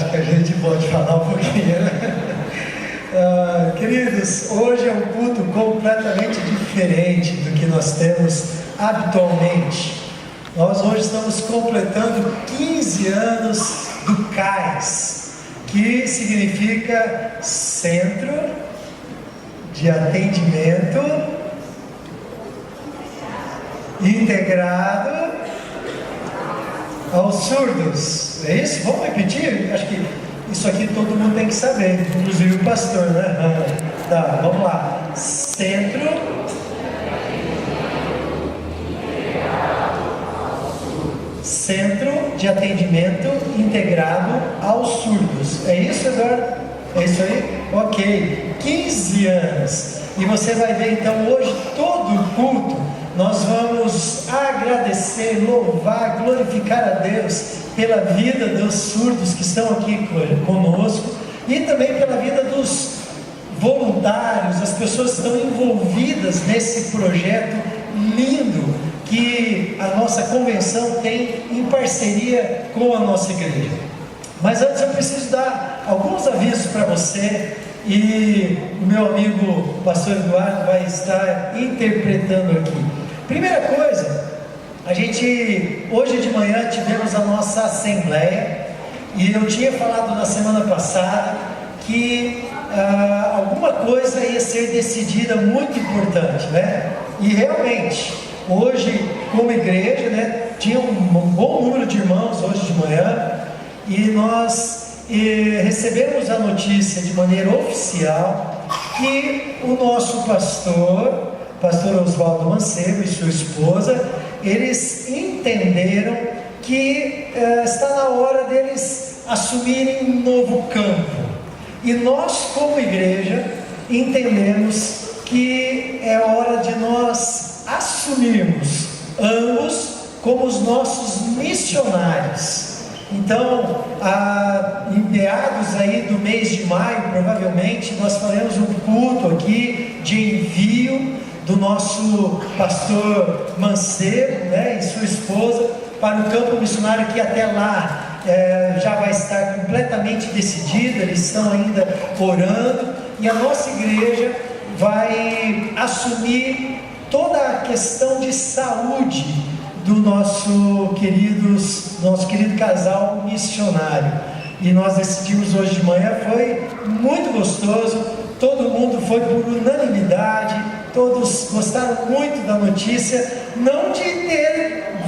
acho que a gente pode falar um pouquinho, né? Queridos, hoje é um culto completamente diferente do que nós temos habitualmente. Nós hoje estamos completando 15 anos do CAIS, que significa Centro de Atendimento Integrado aos Surdos. É isso? Vamos repetir? Acho que isso aqui todo mundo tem que saber, inclusive o pastor, né? Tá, vamos lá. Centro de Atendimento Integrado aos Surdos. É isso, Eduardo? É isso aí? Ok. 15 anos. E você vai ver então hoje todo o culto. Nós vamos agradecer, louvar, glorificar a Deus pela vida dos surdos que estão aqui conosco e também pela vida dos voluntários, as pessoas que estão envolvidas nesse projeto lindo que a nossa convenção tem em parceria com a nossa igreja. Mas antes eu preciso dar alguns avisos para você e o meu amigo pastor Eduardo vai estar interpretando aqui. Primeira coisa, hoje de manhã tivemos a nossa assembleia e eu tinha falado na semana passada que alguma coisa ia ser decidida muito importante, né? E realmente, hoje como igreja, né, tinha um bom número de irmãos hoje de manhã e nós recebemos a notícia de maneira oficial que o nosso pastor Oswaldo Mancebo e sua esposa, eles entenderam que está na hora deles assumirem um novo campo. E nós, como igreja, entendemos que é hora de nós assumirmos ambos como os nossos missionários. Então, em meados aí do mês de maio, provavelmente, nós faremos um culto aqui de envio do nosso pastor Mancebo, né, e sua esposa para o campo missionário, que até lá já vai estar completamente decidido. Eles estão ainda orando e a nossa igreja vai assumir toda a questão de saúde do nosso querido casal missionário. E nós decidimos hoje de manhã, foi muito gostoso, todo mundo foi por unanimidade, todos gostaram muito da notícia, não de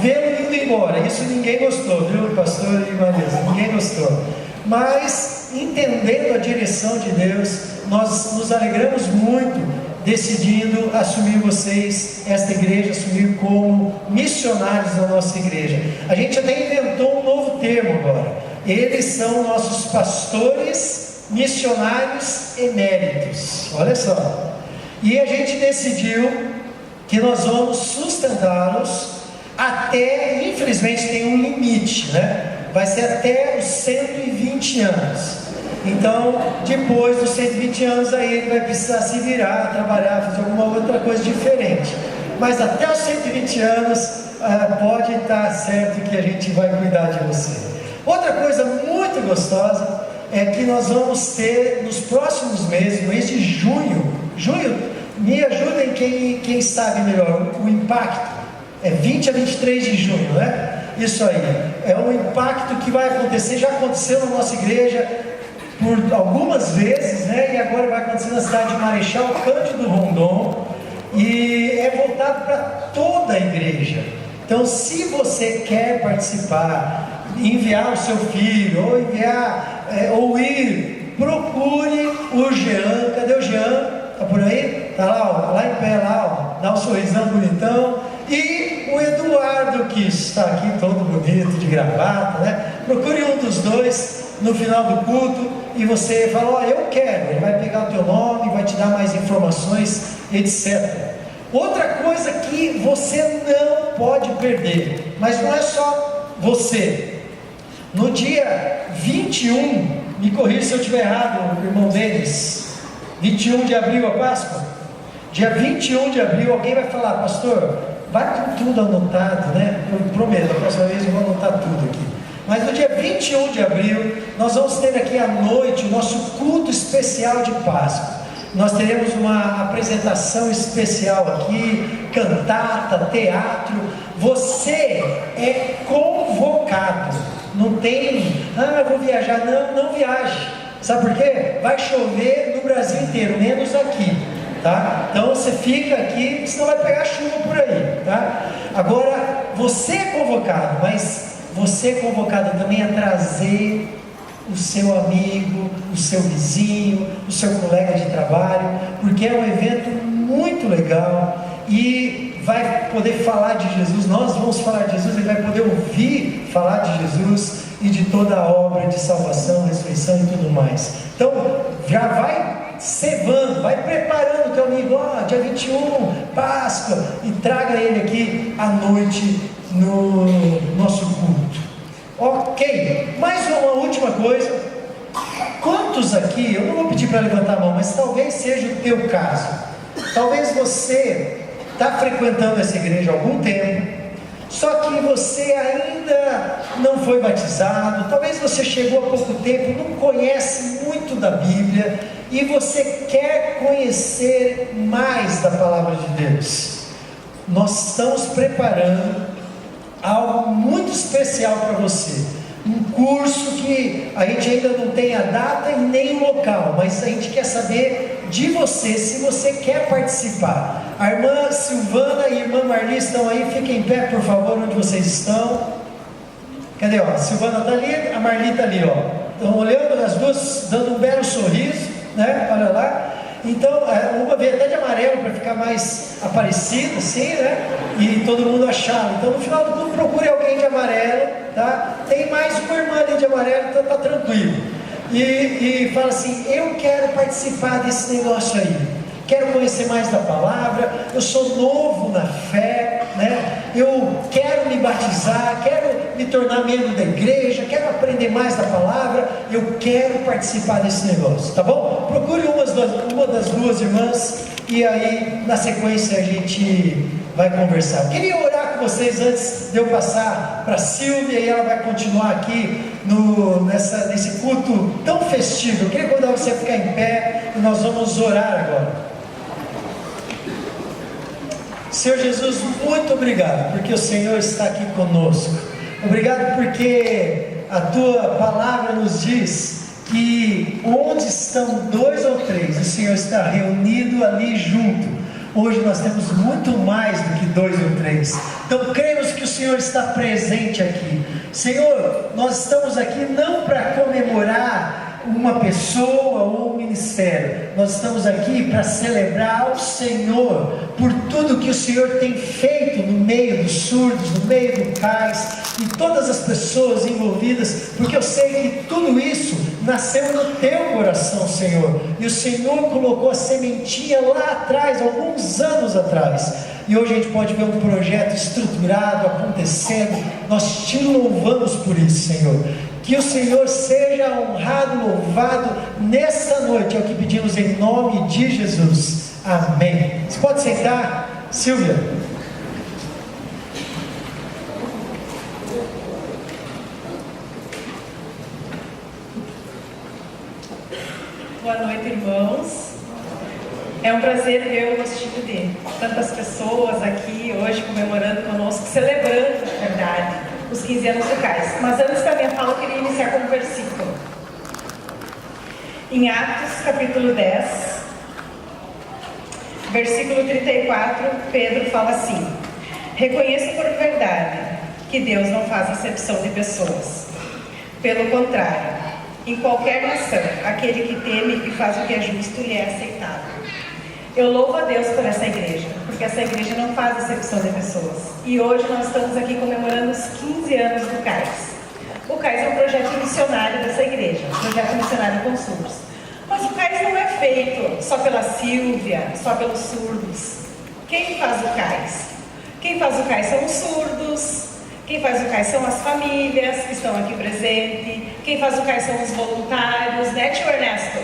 vê-lo indo embora, isso ninguém gostou, viu, pastor e Marisa? Ninguém gostou, mas entendendo a direção de Deus, nós nos alegramos muito, decidindo assumir vocês, esta igreja, assumir como missionários da nossa igreja. A gente até inventou um novo termo agora, eles são nossos pastores missionários eméritos, olha só. E a gente decidiu que nós vamos sustentá-los até, infelizmente tem um limite, né? Vai ser até os 120 anos. Então, depois dos 120 anos aí ele vai precisar se virar, trabalhar, fazer alguma outra coisa diferente. Mas até os 120 anos pode estar certo que a gente vai cuidar de você. Outra coisa muito gostosa é que nós vamos ter nos próximos meses, no mês de junho, me ajudem quem sabe melhor, o impacto, é 20 a 23 de junho, né? Isso aí, é um impacto que vai acontecer, já aconteceu na nossa igreja por algumas vezes, né? E agora vai acontecer na cidade de Marechal Cândido Rondon, e é voltado para toda a igreja. Então, se você quer participar, enviar o seu filho, ou ir, procure o Jean. Cadê o Jean? Está por aí? Está lá em pé, dá um sorrisão bonitão. E o Eduardo, que está aqui todo bonito, de gravata, né? Procure um dos dois no final do culto e você fala, eu quero. Ele vai pegar o teu nome, vai te dar mais informações, etc. Outra coisa que você não pode perder, mas não é só você. No dia 21, me corrija se eu estiver errado, irmão Denis, 21 de abril a Páscoa, dia 21 de abril, alguém vai falar, pastor, vai com tudo anotado, né? Eu prometo, a próxima vez eu vou anotar tudo aqui. Mas no dia 21 de abril, nós vamos ter aqui à noite o nosso culto especial de Páscoa. Nós teremos uma apresentação especial aqui, cantata, teatro. Você é convocado. Não tem, eu vou viajar. Não viaje. Sabe por quê? Vai chover no Brasil inteiro, menos aqui, tá? Então você fica aqui, senão vai pegar chuva por aí, tá? Agora, você é convocado, mas você é convocado também a trazer o seu amigo, o seu vizinho, o seu colega de trabalho, porque é um evento muito legal e vai poder falar de Jesus. Nós vamos falar de Jesus, ele vai poder ouvir falar de Jesus e de toda a obra de salvação, ressurreição e tudo mais. Então, já vai cevando, vai preparando o teu amigo, dia 21, Páscoa, e traga ele aqui à noite no nosso culto. Ok, mais uma última coisa. Quantos aqui, eu não vou pedir para levantar a mão, mas talvez seja o teu caso. Talvez você está frequentando essa igreja há algum tempo, só que você ainda não foi batizado, talvez você chegou há pouco tempo, não conhece muito da Bíblia, e você quer conhecer mais da Palavra de Deus. Nós estamos preparando algo muito especial para você, um curso que a gente ainda não tem a data e nem o local, mas a gente quer saber de você, se você quer participar. A irmã Silvana e a irmã Marli estão aí, fiquem em pé por favor, onde vocês estão. Cadê? A Silvana está ali, a Marli está ali, estão olhando as duas, dando um belo sorriso, né? Olha lá. Então, uma veio até de amarelo para ficar mais aparecido, assim, né? E todo mundo achava. Então, no final do culto, procure alguém de amarelo, tá? Tem mais uma irmã ali de amarelo, então tá tranquilo. E fala assim: eu quero participar desse negócio aí. Quero conhecer mais da palavra. Eu sou novo na fé, né? Eu quero me batizar, quero me tornar membro da igreja, quero aprender mais da palavra. Eu quero participar desse negócio, tá bom? Procure uma das duas irmãs e aí na sequência a gente vai conversar. Eu queria orar com vocês antes de eu passar para a Silvia e ela vai continuar aqui nesse culto tão festivo. Eu queria convidar você a ficar em pé e nós vamos orar agora. Senhor Jesus, muito obrigado, porque o Senhor está aqui conosco. Obrigado porque a Tua palavra nos diz que onde estão 2 ou 3, o Senhor está reunido ali junto. Hoje nós temos muito mais do que 2 ou 3. Então cremos que o Senhor está presente aqui. Senhor, nós estamos aqui não para comemorar uma pessoa ou um ministério. Nós estamos aqui para celebrar ao Senhor por tudo que o Senhor tem feito no meio dos surdos, no meio do CAIS e todas as pessoas envolvidas, porque eu sei que tudo isso nasceu no teu coração, Senhor, e o Senhor colocou a sementinha lá atrás, alguns anos atrás, e hoje a gente pode ver um projeto estruturado acontecendo. Nós te louvamos por isso, Senhor. Que o Senhor seja honrado, louvado nessa noite, é o que pedimos em nome de Jesus. Amém. Você pode sentar, Silvia? Boa noite, irmãos. É um prazer ver o rostinho de tantas pessoas aqui hoje comemorando conosco, celebrando, na verdade, os 15 anos do CAIS. Mas antes da minha fala, eu queria iniciar com um versículo. Em Atos, capítulo 10, versículo 34, Pedro fala assim: reconheço por verdade que Deus não faz acepção de pessoas. Pelo contrário, em qualquer nação, aquele que teme e faz o que é justo lhe é aceitável. Eu louvo a Deus por essa igreja, porque essa igreja não faz acepção de pessoas. E hoje nós estamos aqui comemorando os 15 anos do CAIS. O CAIS é um projeto missionário dessa igreja, um projeto missionário com surdos. Mas o CAIS não é feito só pela Silvia, só pelos surdos. Quem faz o CAIS? Quem faz o CAIS são os surdos. Quem faz o CAIS são as famílias que estão aqui presentes. Quem faz o CAIS são os voluntários, né, tio Ernesto?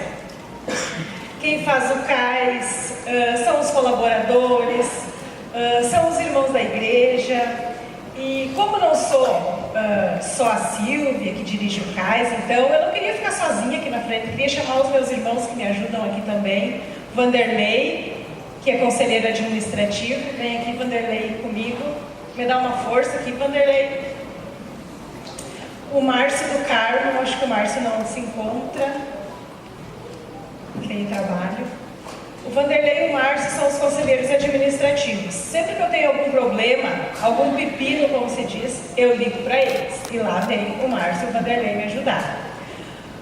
Quem faz o CAIS são os colaboradores, são os irmãos da igreja. E como não sou só a Silvia, que dirige o CAIS, então eu não queria ficar sozinha aqui na frente, queria chamar os meus irmãos que me ajudam aqui também. Vanderlei, que é conselheiro administrativo, vem aqui, Vanderlei, comigo, me dá uma força aqui, Vanderlei. O Márcio do Carmo, acho que o Márcio não se encontra, tem trabalho. O Vanderlei e o Márcio são os conselheiros administrativos. Sempre que eu tenho algum problema, algum pepino, como se diz, eu ligo para eles. E lá vem o Márcio e o Vanderlei me ajudar.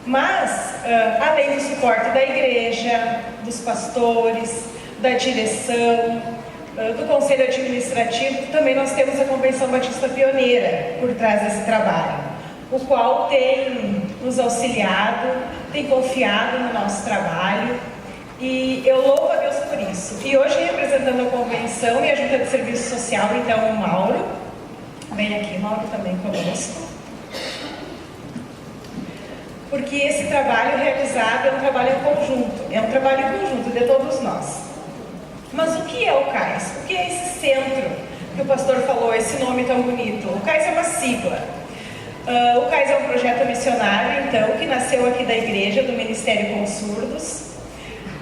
Mas, além do suporte da igreja, dos pastores, da direção, do conselho administrativo, também nós temos a Convenção Batista Pioneira por trás desse trabalho, o qual tem nos auxiliado, tem confiado no nosso trabalho. E eu louvo a Deus por isso. E hoje, representando a convenção e a Junta de Serviço Social, então, o Mauro. Vem aqui, Mauro também conosco. Porque esse trabalho realizado é um trabalho em conjunto. É um trabalho em conjunto de todos nós. Mas o que é o CAIS? O que é esse centro que o pastor falou, esse nome tão bonito? O CAIS é uma sigla. O CAIS é um projeto missionário, então, que nasceu aqui da igreja, do Ministério com Surdos.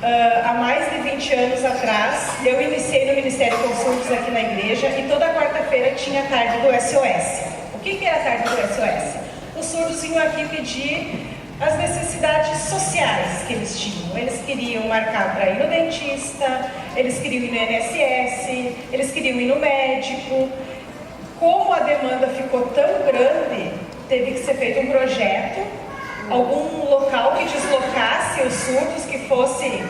Há mais de 20 anos atrás, eu iniciei no Ministério com Surdos aqui na igreja e toda quarta-feira tinha a tarde do SOS. O que era a tarde do SOS? Os surdos vinham aqui pedir as necessidades sociais que eles tinham. Eles queriam marcar para ir no dentista, eles queriam ir no INSS, eles queriam ir no médico. Como a demanda ficou tão grande, teve que ser feito um projeto, algum local que deslocasse os surdos, que fosse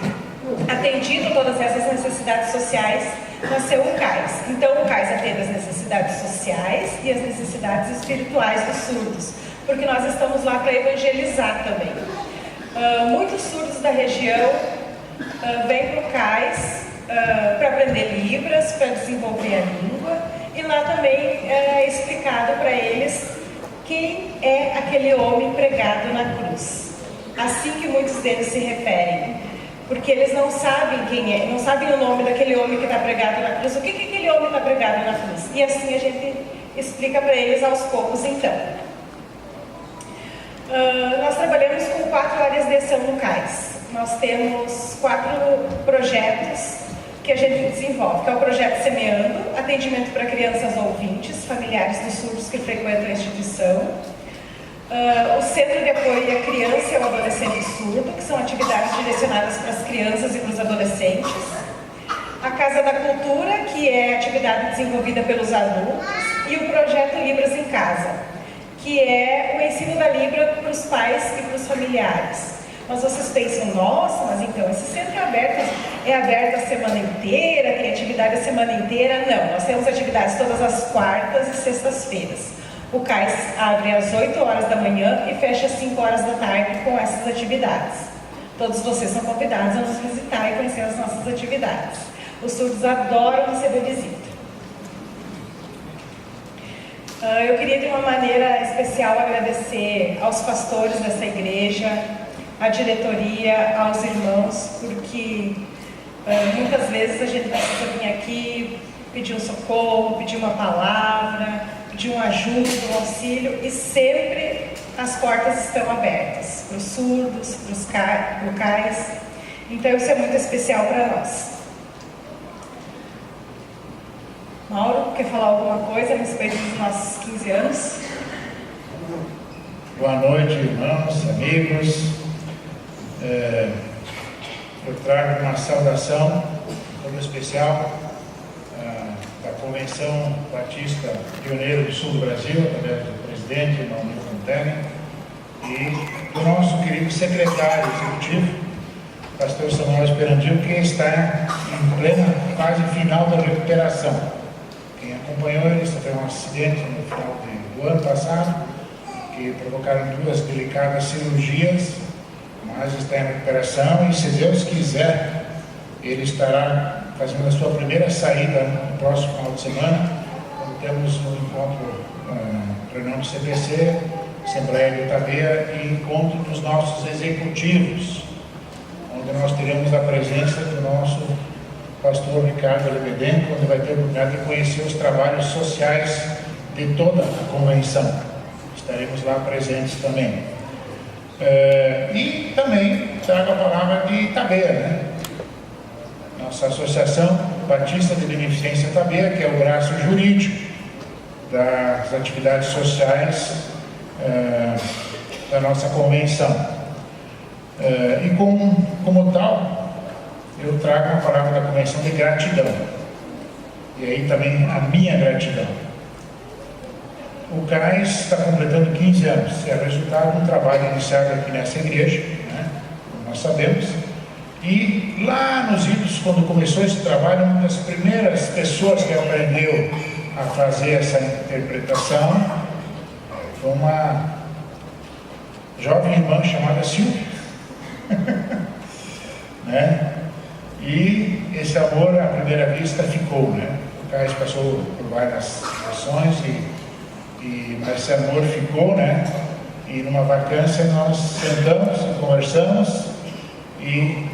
atendido todas essas necessidades sociais, nasceu o CAIS. Então o CAIS atende as necessidades sociais e as necessidades espirituais dos surdos, porque nós estamos lá para evangelizar também. Muitos surdos da região vêm para o CAIS para aprender Libras, para desenvolver a língua, e lá também é explicado para eles quem é aquele homem pregado na cruz. Assim que muitos deles se referem, porque eles não sabem quem é, não sabem o nome daquele homem que está pregado na cruz. O que aquele homem está pregado na cruz? E assim a gente explica para eles aos poucos, então. Nós trabalhamos com 4 áreas de ação no CAIS. Nós temos 4 projetos que a gente desenvolve, que é o projeto Semeando, atendimento para crianças ouvintes, familiares dos surdos que frequentam a instituição. O Centro de Apoio à Criança e ao Adolescente Surdo, que são atividades direcionadas para as crianças e para os adolescentes. A Casa da Cultura, que é atividade desenvolvida pelos adultos. E o projeto Libras em Casa, que é o ensino da Libra para os pais e para os familiares. Mas vocês pensam, nossa, mas então esse centro é aberto a semana inteira, tem atividade a semana inteira? Não, nós temos atividades todas as quartas e sextas-feiras. O CAIS abre às 8 horas da manhã e fecha às 5 horas da tarde com essas atividades. Todos vocês são convidados a nos visitar e conhecer as nossas atividades. Os surdos adoram receber visita. Eu queria de uma maneira especial agradecer aos pastores dessa igreja, à diretoria, aos irmãos, porque muitas vezes a gente precisa vir aqui, pedir um socorro, pedir uma palavra, pedir uma ajuda, um auxílio, e sempre as portas estão abertas para os surdos, para os CAIS. Então isso é muito especial para nós. Mauro, quer falar alguma coisa a respeito dos nossos 15 anos? Boa noite, irmãos, amigos. Eu trago uma saudação todo especial da Convenção Batista Pioneira do Sul do Brasil, através do presidente, Mauro Fontana, e do nosso querido secretário executivo, pastor Samuel Esperandil, que está em plena fase final da recuperação. Quem acompanhou ele sofreu um acidente no final do ano passado, que provocaram 2 delicadas cirurgias, mas está em recuperação, e se Deus quiser, ele estará fazendo a sua primeira saída no próximo final de semana, quando temos um encontro, reunião do CPC, Assembleia de Itabeia e encontro dos nossos executivos, onde nós teremos a presença do nosso pastor Ricardo Lebedenko, onde vai ter a oportunidade de conhecer os trabalhos sociais de toda a convenção. estaremos lá presentes também. E também trago a palavra de Itabeira, né? Nossa Associação Batista de Beneficência Itabeira, que é o braço jurídico das atividades sociais da nossa convenção. E como tal, eu trago uma palavra da convenção de gratidão. E aí também a minha gratidão. O CAIS está completando 15 anos, é resultado de um trabalho iniciado aqui nessa igreja, né, como nós sabemos. E lá nos idos, quando começou esse trabalho, uma das primeiras pessoas que aprendeu a fazer essa interpretação foi uma jovem irmã chamada Silvia. Né? E esse amor à primeira vista ficou, né? O CAIS passou por várias situações mas esse amor ficou, né? E numa vacância nós sentamos, conversamos e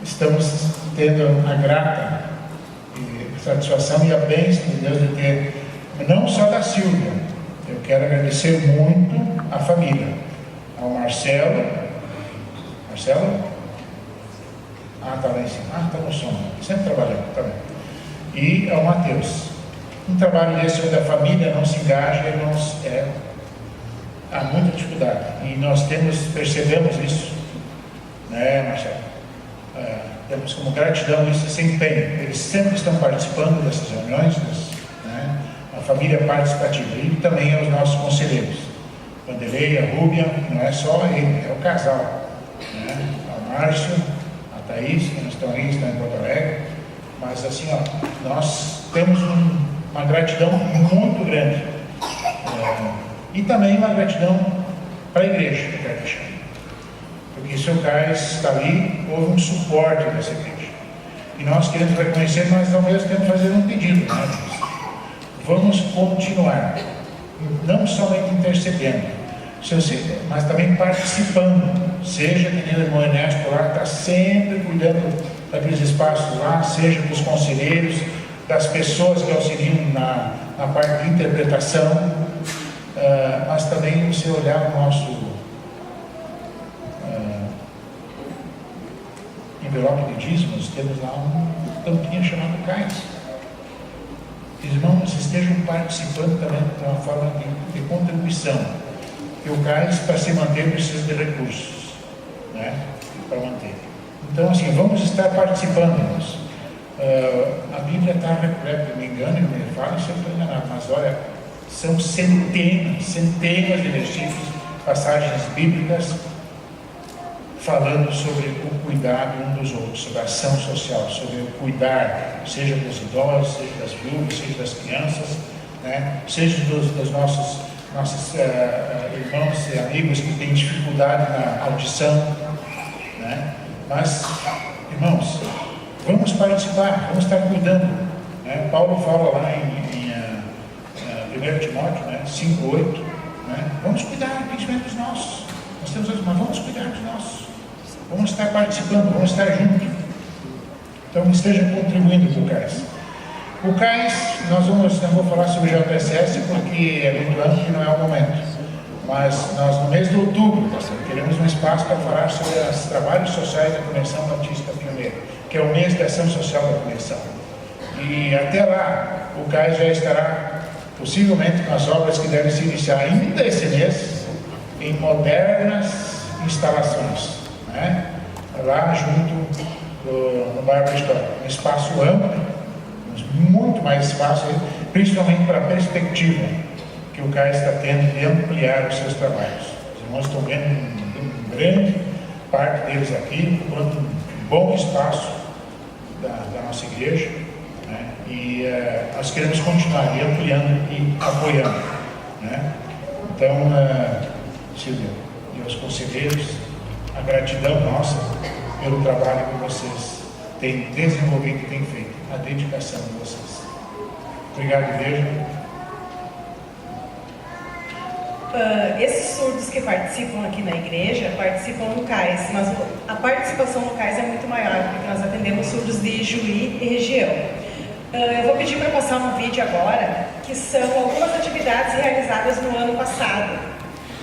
estamos tendo a grata satisfação e a bênção de Deus de ter, não só da Silvia, eu quero agradecer muito a família, ao Marcelo, está lá em cima, está no som, sempre trabalhando também, e ao Mateus. Um trabalho desse onde a família não se engaja, há muita dificuldade, e nós percebemos isso, né, Marcelo? Temos como gratidão esse empenho. Eles sempre estão participando dessas reuniões, né? A família participativa, e também aos nossos conselheiros, Vanderlei, a Rúbia, não é só ele, é o casal, né? O Márcio, a Thaís, que não estão aí, estão em Porto Alegre, mas assim, nós temos uma gratidão muito grande, e também uma gratidão para a igreja, eu quero deixar. Porque se o CAIS está ali, houve um suporte dessa igreja. E nós queremos reconhecer, mas ao mesmo tempo fazer um pedido, né? Vamos continuar, não somente intercedendo, mas também participando, seja que o irmão Ernesto lá está sempre cuidando daqueles espaços lá, seja dos conselheiros, das pessoas que auxiliam na parte de interpretação, mas também você olhar o nosso envelope de dízimos, temos lá uma tampinha chamada CAIS. Irmãos, estejam participando também de uma forma de contribuição. Porque o CAIS, para se manter, precisa de recursos, né? Para manter. Então, assim, vamos estar participando, irmãos. A Bíblia está repleta, me engano, me fala se eu estou enganado, mas olha, são centenas de versículos, passagens bíblicas, falando sobre o cuidado um dos outros, sobre a ação social, sobre o cuidar, seja dos idosos, seja das viúvas, seja das crianças, né? Seja dos nossos irmãos e amigos que têm dificuldade na audição, né? Mas, irmãos, vamos participar, vamos estar cuidando, né? Paulo fala lá em 1 Timóteo, né? 5:8, né? Vamos cuidar do impedimento dos nossos. Nós temos as mas vamos cuidar dos nossos. Vamos estar participando, vamos estar juntos. Então esteja contribuindo para o CAIS. O CAIS, não vou falar sobre o JSS porque é muito amplo e não é o momento. Mas nós no mês de outubro queremos um espaço para falar sobre os trabalhos sociais da Convenção Batista Pioneira, que é o mês de ação social da Convenção. E até lá o CAIS já estará possivelmente com as obras que devem se iniciar ainda esse mês em modernas instalações, né? Lá junto no bairro da História, um espaço amplo, muito mais espaço, principalmente para a perspectiva que o CAIS está tendo de ampliar os seus trabalhos. Os irmãos estão vendo grande parte deles aqui, quanto um bom espaço da nossa igreja, né? E nós queremos continuar ampliando e apoiando, né? Então, Silvia e aos conselheiros, a gratidão nossa pelo trabalho que vocês têm desenvolvido e têm feito, a dedicação de vocês. Obrigado, igreja. Esses surdos que participam aqui na igreja participam no CAIS, mas a participação no CAIS é muito maior, porque nós atendemos surdos de Juí e região. Eu vou pedir para passar um vídeo agora, que são algumas atividades realizadas no ano passado.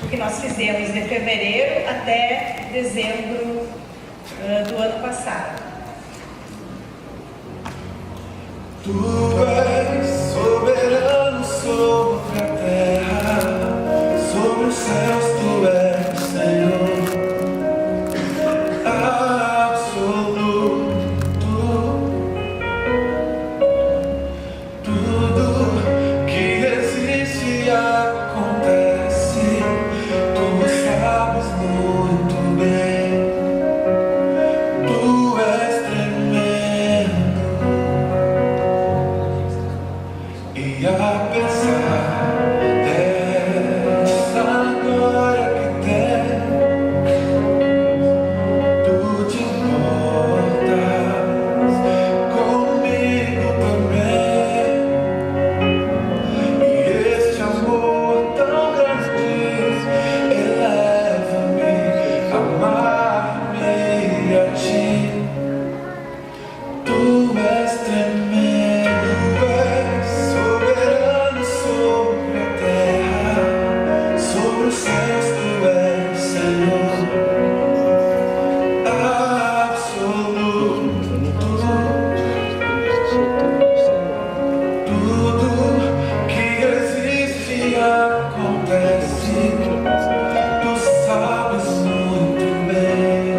o que nós fizemos de fevereiro até dezembro do ano passado. Tu és soberano sobre a terra, sobre os céus tu és Senhor, absoluto. Tudo que existe acontece, tu sabes muito bem. Tu és tremendo. E apesar dessa glória que tem, tu te importas comigo também. E este amor tão grande eleva-me, amar-me a ti. Tu és tremendo, és soberano sobre a terra, sobre os céus tu és Senhor, absoluto. Tudo que existe acontece, tu sabes muito bem.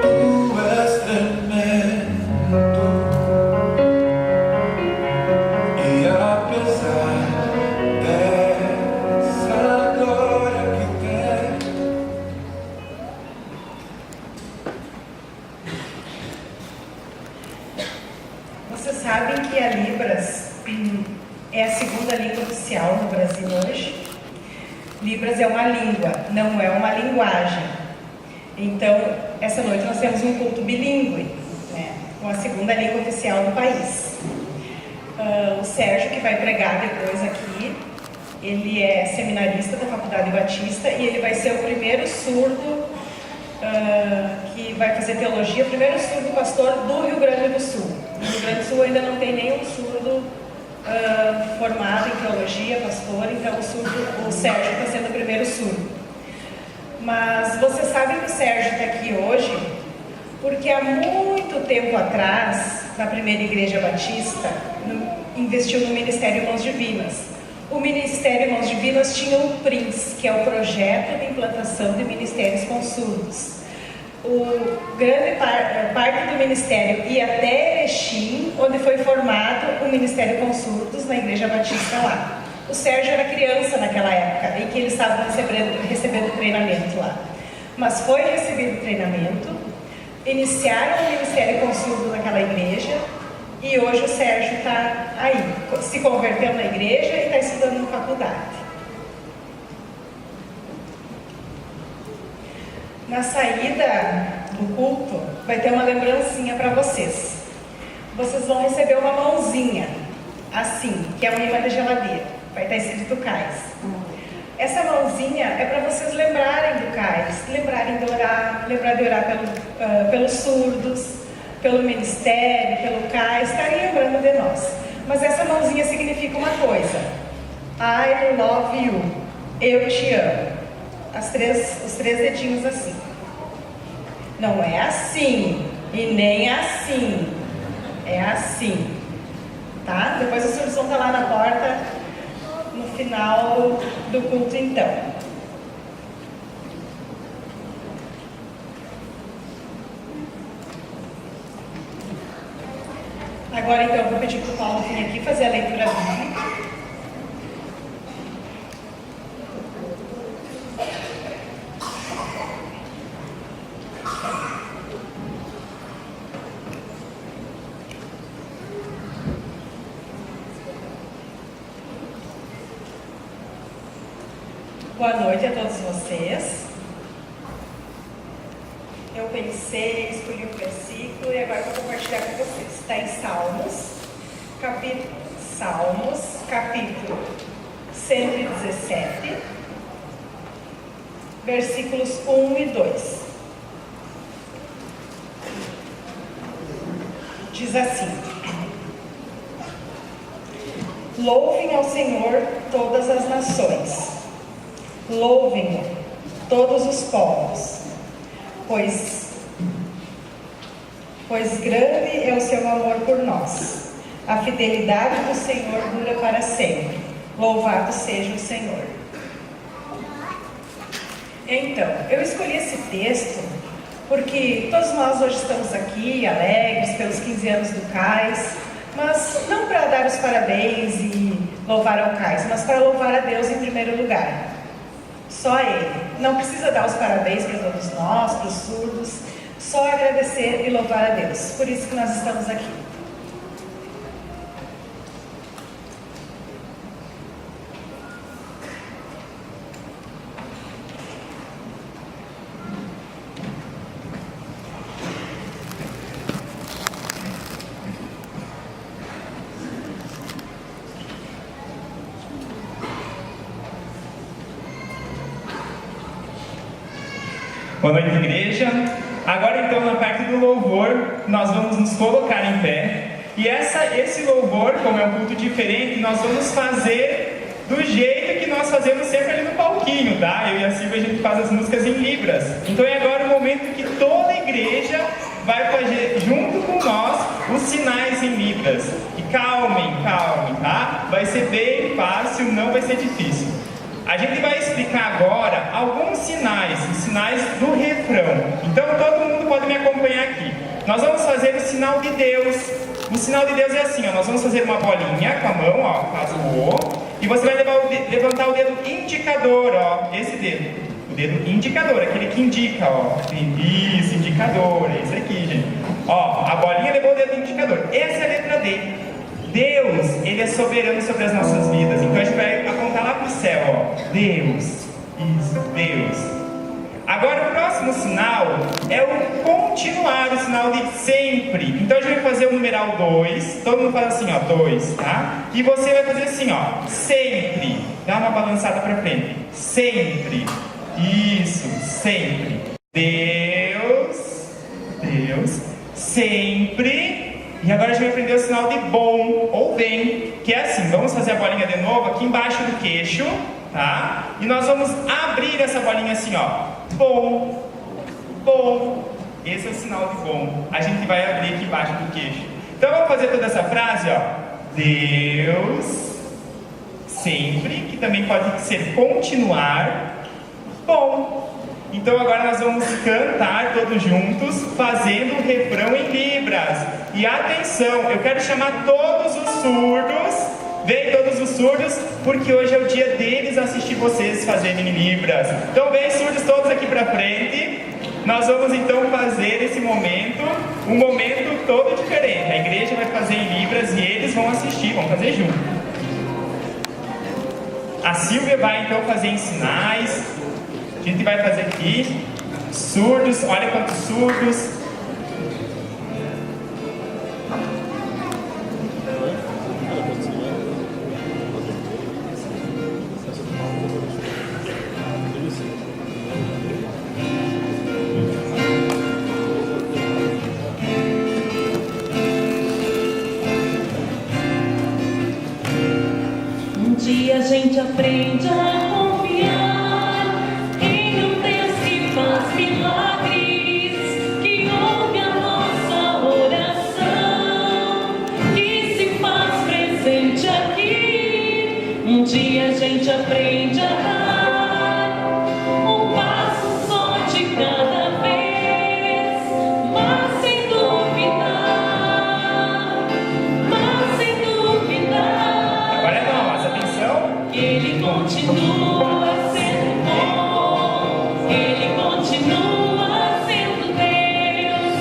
Tu és tremendo. E apesar dessa glória que tem, Vocês sabem que a Libras é a segunda língua oficial no Brasil hoje. Libras é uma língua, não é uma linguagem. Então, essa noite nós temos um culto bilíngue, né, com a segunda língua oficial do país. O Sérgio, que vai pregar depois aqui, ele é seminarista da Faculdade Batista e ele vai ser o primeiro surdo que vai fazer teologia, o primeiro surdo pastor do Rio Grande do Sul. No Rio Grande do Sul ainda não tem nenhum surdo formado em teologia, pastor, então o Sérgio está sendo o primeiro surdo. Mas vocês sabem que o Sérgio está aqui hoje porque há muito tempo atrás, na primeira igreja batista, investiu no Ministério Mãos Divinas. O Ministério Mãos Divinas tinha o PRINS, que é o Projeto de Implantação de Ministérios com Surdos. Grande parte do ministério ia até Erechim, onde foi formado o Ministério com Surdos na Igreja Batista lá. O Sérgio era criança naquela época, em que eles estavam recebendo treinamento lá. Mas foi recebido treinamento, iniciaram o Ministério com Surdos naquela igreja, e hoje o Sérgio está aí, se converteu na igreja e está estudando na faculdade. Na saída do culto, vai ter uma lembrancinha para vocês. Vocês vão receber uma mãozinha, assim, que é um imã de geladeira. Vai estar escrito CAIS. Essa mãozinha é para vocês lembrarem do CAIS, lembrarem de orar, lembrar de orar pelos surdos, pelo ministério, pelo CAIS, estarem lembrando de nós. Mas essa mãozinha significa uma coisa: I love you, eu te amo. Os três dedinhos assim. Não é assim e nem assim, é assim, tá? Depois a solução tá lá na porta no final do culto, então. Agora então eu vou pedir para o Paulo vir aqui fazer a leitura bíblica. Boa noite a todos vocês. Eu pensei, escolhi um versículo e agora vou compartilhar com vocês. Está em Salmos, capítulo 117, versículos 1 e 2. Diz assim: Louvem ao Senhor todas as nações. Louvem-no todos os povos, pois grande é o seu amor por nós. A fidelidade do Senhor dura para sempre. Louvado seja o Senhor. Então, eu escolhi esse texto porque todos nós hoje estamos aqui alegres pelos 15 anos do CAIS, mas não para dar os parabéns e louvar ao CAIS, mas para louvar a Deus em primeiro lugar. Só a Ele. Não precisa dar os parabéns para todos nós, para os surdos, só agradecer e louvar a Deus. Por isso que nós estamos aqui. Boa noite, igreja. Agora então, na parte do louvor, nós vamos nos colocar em pé. E esse louvor, como é um culto diferente, nós vamos fazer do jeito que nós fazemos sempre ali no palquinho, tá? Eu e a Silvia, a gente faz as músicas em libras. Então é agora o momento que toda a igreja vai fazer, junto com nós, os sinais em libras. E calmem, tá? Vai ser bem fácil, não vai ser difícil. A gente vai explicar agora alguns sinais, os sinais do refrão. Então todo mundo pode me acompanhar aqui. Nós vamos fazer o sinal de Deus. O sinal de Deus é assim, ó, nós vamos fazer uma bolinha com a mão, ó, faz o O, e você vai levantar o dedo indicador, ó, esse dedo. O dedo indicador, aquele que indica, ó. Isso, indicador, é esse aqui, gente. Ó, a bolinha levou o dedo indicador. Essa é a letra D. Deus, Ele é soberano sobre as nossas vidas. Então a gente vai apontar lá para o céu, ó. Deus. Isso, Deus. Agora o próximo sinal é o continuar, o sinal de sempre. Então a gente vai fazer o numeral 2. Todo mundo faz assim, ó, 2, tá? E você vai fazer assim, ó, sempre. Dá uma balançada para frente. Sempre. Isso, sempre. Deus. Deus. Sempre. E agora a gente vai aprender o sinal de bom ou bem, que é assim, vamos fazer a bolinha de novo aqui embaixo do queixo, tá? E nós vamos abrir essa bolinha assim, ó, bom, bom, esse é o sinal de bom, a gente vai abrir aqui embaixo do queixo. Então vamos fazer toda essa frase, ó, Deus, sempre, que também pode ser continuar, bom. Então agora nós vamos cantar todos juntos, fazendo o refrão em libras. E atenção, eu quero chamar todos os surdos, vem todos os surdos, porque hoje é o dia deles assistir vocês fazerem em libras. Então vem surdos todos aqui pra frente. Nós vamos então fazer esse momento, um momento todo diferente. A igreja vai fazer em libras e eles vão assistir, vão fazer junto. A Silvia vai então fazer em sinais. A gente vai fazer aqui, surdos, olha quantos surdos. Um dia a gente aprende a confiar. Um dia a gente aprende a dar um passo só de cada vez, mas sem duvidar. Agora não, mas atenção. Ele continua sendo bom, Ele continua sendo Deus,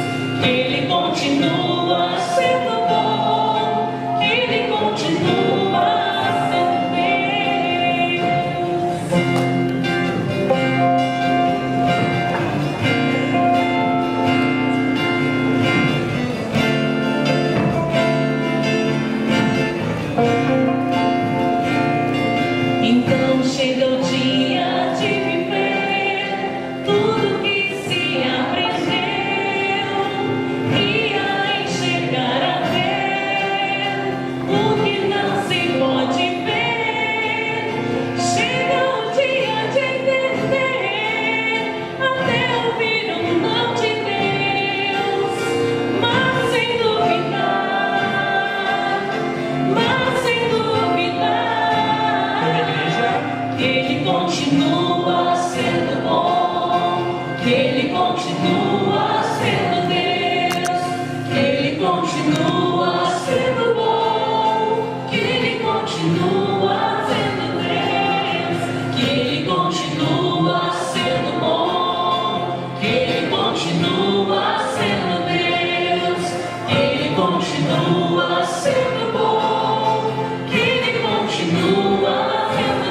Ele continua sendo bom, Ele continua. Então chega o dia de viver tudo que se aprendeu e a continua sendo Deus, Ele continua sendo bom, que Ele continua sendo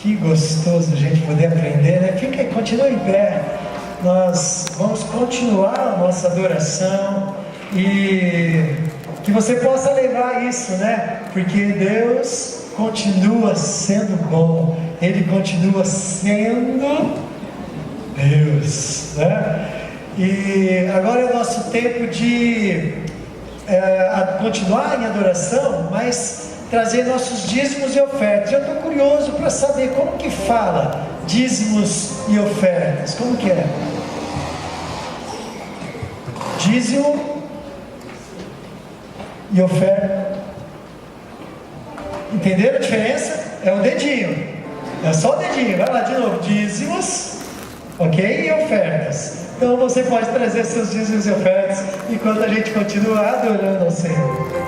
Que gostoso a gente poder aprender, né? Continua em pé. Nós vamos continuar a nossa adoração e que você possa levar isso, né? Porque Deus continua sendo bom, Ele continua sendo Deus, né? E agora é o nosso tempo de continuar em adoração, mas trazer nossos dízimos e ofertas. Eu estou curioso para saber como que fala dízimos e ofertas. Como que é? Dízimo e oferta. Entenderam a diferença? É o dedinho. É só o dedinho. Vai lá de novo. Dízimos, ok? E ofertas. Então você pode trazer seus dízimos e ofertas enquanto a gente continua adorando ao Senhor.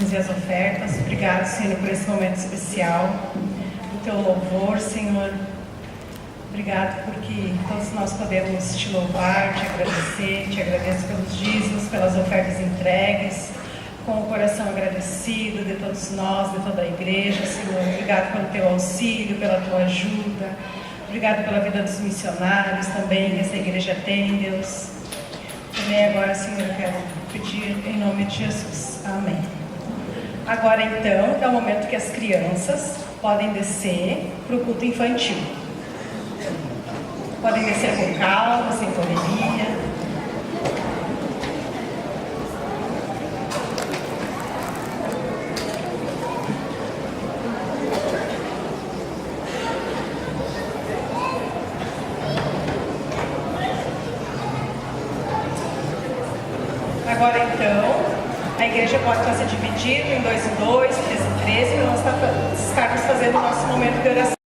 dízimos e as ofertas. Obrigado, Senhor, por esse momento especial, do teu louvor, Senhor. Obrigado porque todos nós podemos te louvar, te agradecer. Te agradeço pelos dízimos, pelas ofertas entregues, com o coração agradecido de todos nós, de toda a igreja, Senhor. Obrigado pelo teu auxílio, pela tua ajuda. Obrigado pela vida dos missionários também que essa igreja tem, Deus. Também agora, Senhor, eu quero pedir em nome de Jesus. Amém. Agora, então, é o momento que as crianças podem descer para o culto infantil. Podem descer com calma, sem correria. Agora, então, a igreja pode estar se dividindo em 2 em 2, 3 em 3, para nós estarmos fazendo o nosso momento de oração.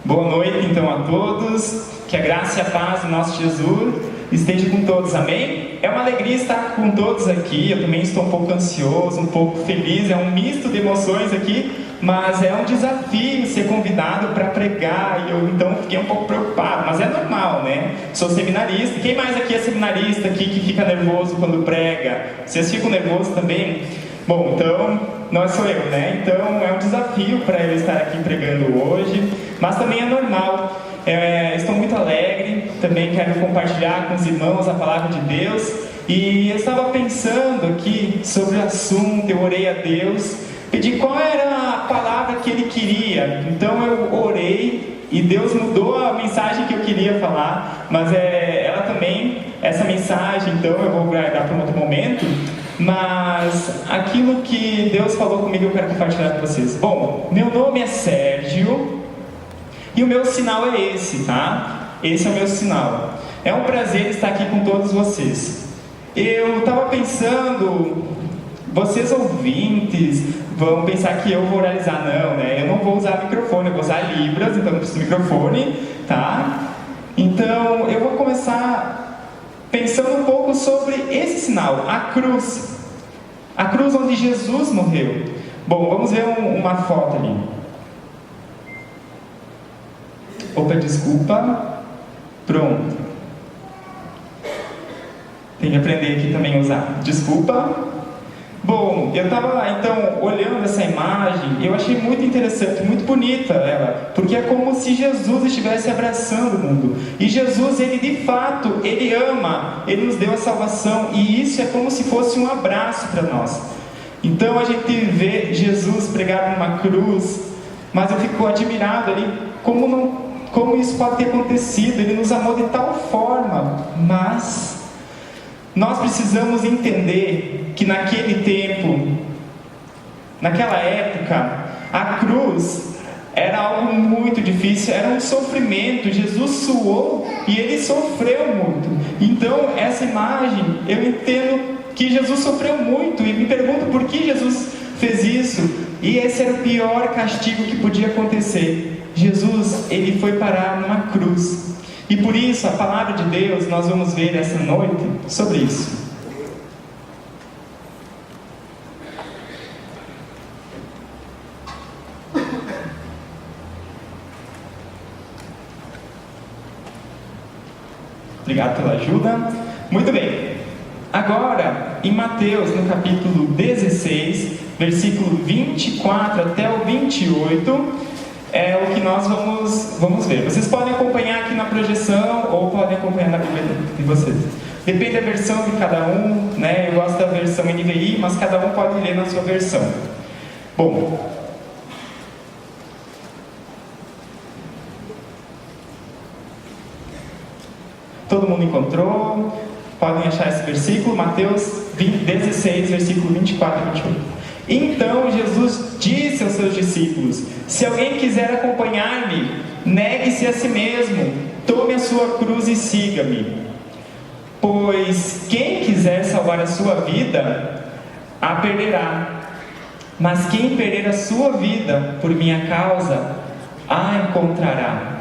Boa noite, então, a todos. Que a graça e a paz do nosso Jesus esteja com todos, amém? É uma alegria estar com todos aqui. Eu também estou um pouco ansioso, um pouco feliz. É um misto de emoções aqui, mas é um desafio ser convidado para pregar. E eu, então, fiquei um pouco preocupado, mas é normal, né? Sou seminarista. Quem mais aqui é seminarista aqui que fica nervoso quando prega? Vocês ficam nervosos também? Bom, então, não sou eu, né? Então, é um desafio para eu estar aqui pregando hoje, mas também é normal. Estou muito alegre, também quero compartilhar com os irmãos a palavra de Deus. E eu estava pensando aqui sobre o assunto, eu orei a Deus, pedi qual era a palavra que Ele queria. Então, eu orei e Deus mudou a mensagem que eu queria falar, mas ela também, essa mensagem, então, eu vou guardar para um outro momento. Mas aquilo que Deus falou comigo eu quero compartilhar com vocês. Bom, meu nome é Sérgio e o meu sinal é esse, tá? Esse é o meu sinal. É um prazer estar aqui com todos vocês. Eu estava pensando, vocês ouvintes vão pensar que eu vou oralizar. Não, né? Eu não vou usar microfone, eu vou usar Libras, então não preciso de microfone, tá? Então eu vou começar pensando um pouco sobre esse sinal, a cruz. A cruz onde Jesus morreu. Bom, vamos ver uma foto ali. Opa, desculpa. Pronto. Tem que aprender aqui também a usar. Desculpa. Bom, eu estava então olhando essa imagem e eu achei muito interessante, muito bonita ela, porque é como se Jesus estivesse abraçando o mundo. E Jesus, Ele de fato, Ele ama, Ele nos deu a salvação e isso é como se fosse um abraço para nós. Então a gente vê Jesus pregado numa cruz, mas eu fico admirado ali como isso pode ter acontecido. Ele nos amou de tal forma, mas nós precisamos entender que naquele tempo, naquela época, a cruz era algo muito difícil, era um sofrimento. Jesus suou e Ele sofreu muito. Então, essa imagem, eu entendo que Jesus sofreu muito e me pergunto por que Jesus fez isso. E esse era o pior castigo que podia acontecer. Jesus, Ele foi parar numa cruz. E por isso, a palavra de Deus, nós vamos ver essa noite sobre isso. Obrigado pela ajuda. Muito bem. Agora, em Mateus, no capítulo 16, versículo 24 até o 28, é o que nós vamos ver. Vocês podem acompanhar aqui na projeção ou podem acompanhar na Bíblia de vocês. Depende da versão de cada um, né? Eu gosto da versão NVI, mas cada um pode ler na sua versão. Bom, todo mundo encontrou? Podem achar esse versículo, Mateus 16, versículo 24 e 28. Então Jesus disse aos seus discípulos: se alguém quiser acompanhar-me, negue-se a si mesmo, tome a sua cruz e siga-me. Pois quem quiser salvar a sua vida, a perderá. Mas quem perder a sua vida por minha causa, a encontrará.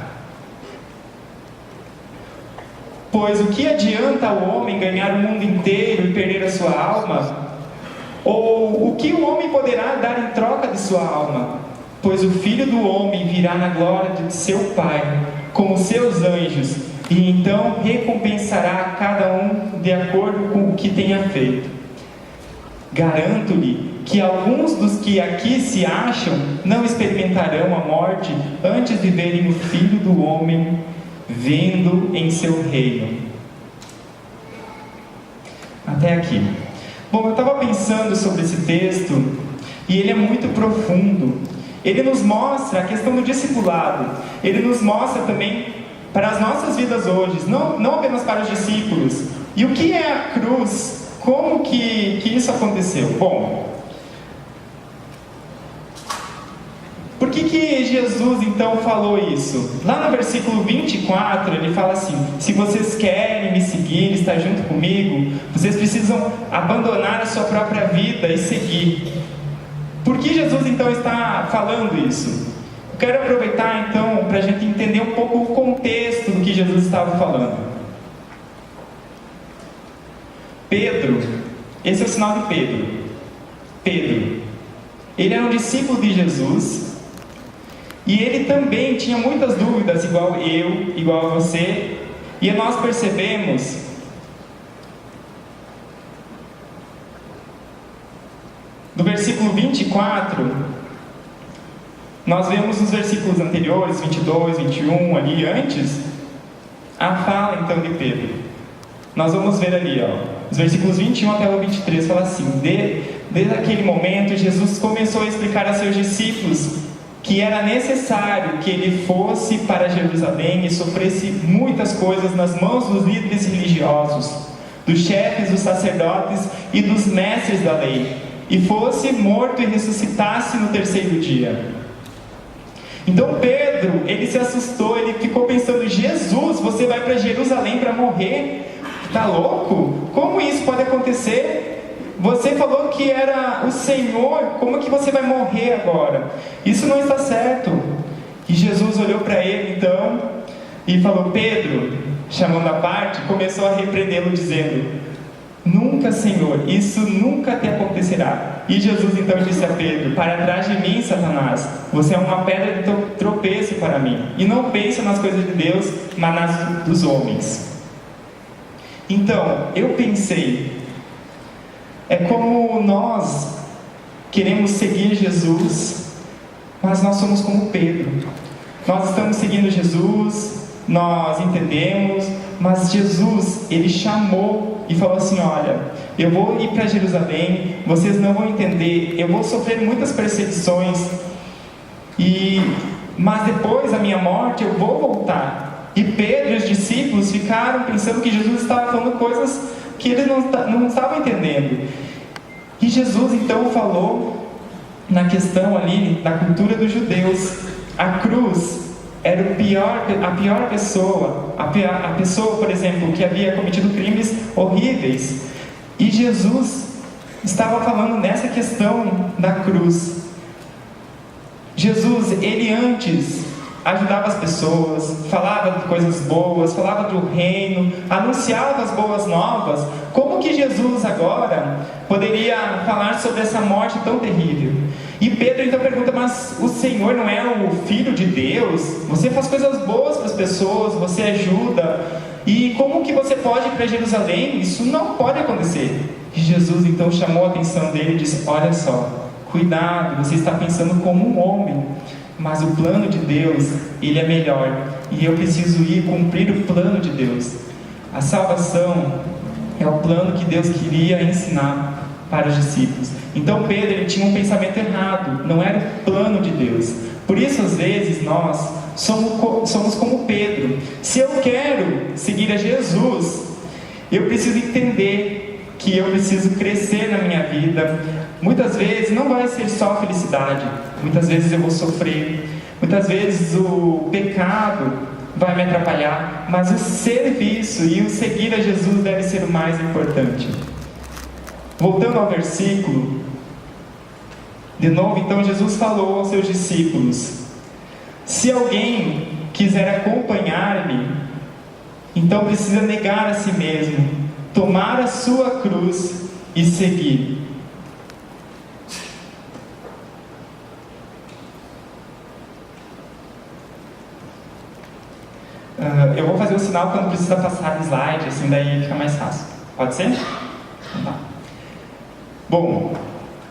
Pois o que adianta ao homem ganhar o mundo inteiro e perder a sua o homem poderá dar em troca de sua alma? Pois o Filho do Homem virá na glória de seu Pai, com os seus anjos, e então recompensará a cada um de acordo com o que tenha feito. Garanto-lhe que alguns dos que aqui se acham não experimentarão a morte antes de verem o Filho do Homem vindo em seu reino. Até aqui. Bom, eu estava pensando sobre esse texto e ele é muito profundo. Ele nos mostra a questão do discipulado. Ele nos mostra também para as nossas vidas hoje, não apenas para os discípulos. E o que é a cruz? Como que isso aconteceu? Bom, por que Jesus então falou isso? Lá no versículo 24 ele fala assim: se vocês querem me seguir, estar junto comigo, vocês precisam abandonar a sua própria vida e seguir. Por que Jesus então está falando isso? Eu quero aproveitar então para a gente entender um pouco o contexto do que Jesus estava falando. Pedro, esse é o sinal de Pedro. Pedro, ele era um discípulo de Jesus e ele também tinha muitas dúvidas, igual eu, igual a você, e nós percebemos do versículo 24, nós vemos nos versículos anteriores, 22, 21, ali antes, a fala então de Pedro. Nós vamos ver ali, os versículos 21 até o 23, fala assim: desde aquele momento, Jesus começou a explicar a seus discípulos que era necessário que ele fosse para Jerusalém e sofresse muitas coisas nas mãos dos líderes religiosos, dos chefes, dos sacerdotes e dos mestres da lei, e fosse morto e ressuscitasse no terceiro dia. Então Pedro, ele se assustou, ele ficou pensando: Jesus, você vai para Jerusalém para morrer? Tá louco? Como isso pode acontecer? Você falou que era o Senhor, como que você vai morrer agora? Isso não está certo. E Jesus olhou para ele então e falou: Pedro, chamando à parte, começou a repreendê-lo dizendo: nunca, Senhor, isso nunca te acontecerá. E Jesus então disse a Pedro: para trás de mim, Satanás, você é uma pedra de tropeço para mim, e não pensa nas coisas de Deus, mas nas dos homens. Então, eu pensei, é como nós queremos seguir Jesus, mas nós somos como Pedro. Nós estamos seguindo Jesus, nós entendemos, mas Jesus, ele chamou e falou assim: olha, eu vou ir para Jerusalém, vocês não vão entender, eu vou sofrer muitas perseguições, mas depois da minha morte eu vou voltar. E Pedro e os discípulos ficaram pensando que Jesus estava falando coisas que eles não estavam entendendo. E Jesus então falou na questão ali da cultura dos judeus. A cruz era a pior pessoa, a pessoa, por exemplo, que havia cometido crimes horríveis. E Jesus estava falando nessa questão da cruz. Jesus, ele antes ajudava as pessoas, falava de coisas boas, falava do reino, anunciava as boas novas. Como que Jesus agora poderia falar sobre essa morte tão terrível? E Pedro então pergunta: mas o Senhor não é o Filho de Deus? Você faz coisas boas para as pessoas, você ajuda, e como que você pode ir para Jerusalém? Isso não pode acontecer. E Jesus então chamou a atenção dele e disse: olha só, cuidado, você está pensando como um homem, mas o plano de Deus, ele é melhor, e eu preciso ir cumprir o plano de Deus. A salvação é o plano que Deus queria ensinar para os discípulos. Então Pedro, ele tinha um pensamento errado, não era o plano de Deus. Por isso, às vezes, nós somos como Pedro. Se eu quero seguir a Jesus, eu preciso entender que eu preciso crescer na minha vida. Muitas vezes não vai ser só felicidade, muitas vezes eu vou sofrer, muitas vezes o pecado vai me atrapalhar, mas o serviço e o seguir a Jesus deve ser o mais importante. Voltando ao versículo, de novo, então Jesus falou aos seus discípulos: se alguém quiser acompanhar-me, então precisa negar a si mesmo, tomar a sua cruz e seguir. eu vou fazer o sinal quando precisa passar o slide, assim daí fica mais fácil. Pode ser? Então tá. Bom,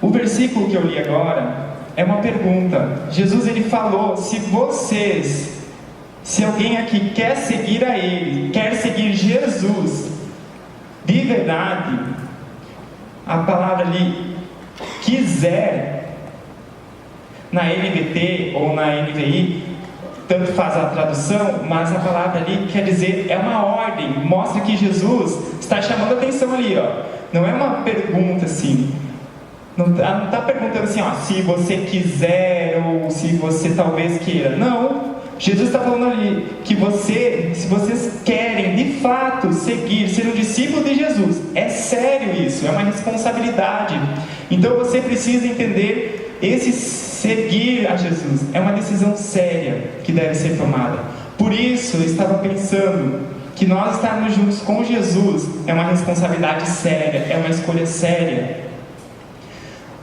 o versículo que eu li agora é uma pergunta. Jesus ele falou: se alguém aqui quer seguir a Ele, quer seguir Jesus de verdade, a palavra ali, quiser, na NVT ou na NVI, tanto faz a tradução, mas a palavra ali quer dizer, é uma ordem, mostra que Jesus está chamando a atenção ali, ó. Não é uma pergunta assim, não está perguntando assim, ó, se você quiser ou se você talvez queira. Não, Jesus está falando ali que se vocês querem de fato seguir, ser um discípulo de Jesus, é sério isso, é uma responsabilidade. Então você precisa entender, esse seguir a Jesus é uma decisão séria que deve ser tomada. Por isso eu estava pensando que nós estarmos juntos com Jesus é uma responsabilidade séria, é uma escolha séria.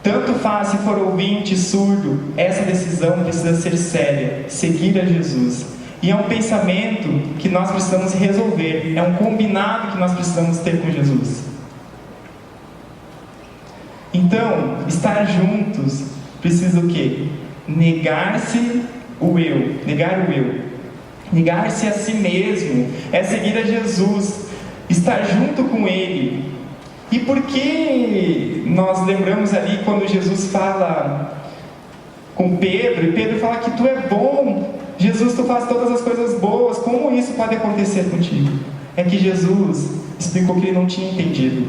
Tanto faz se for ouvinte, surdo, essa decisão precisa ser séria, seguir a Jesus. E é um pensamento que nós precisamos resolver, é um combinado que nós precisamos ter com Jesus. Então, estar juntos precisa o quê? Negar-se o eu, negar-se a si mesmo, é seguir a Jesus, estar junto com Ele. E por que nós lembramos ali quando Jesus fala com Pedro, e Pedro fala que tu é bom, Jesus, tu faz todas as coisas boas, como isso pode acontecer contigo? É que Jesus explicou que ele não tinha entendido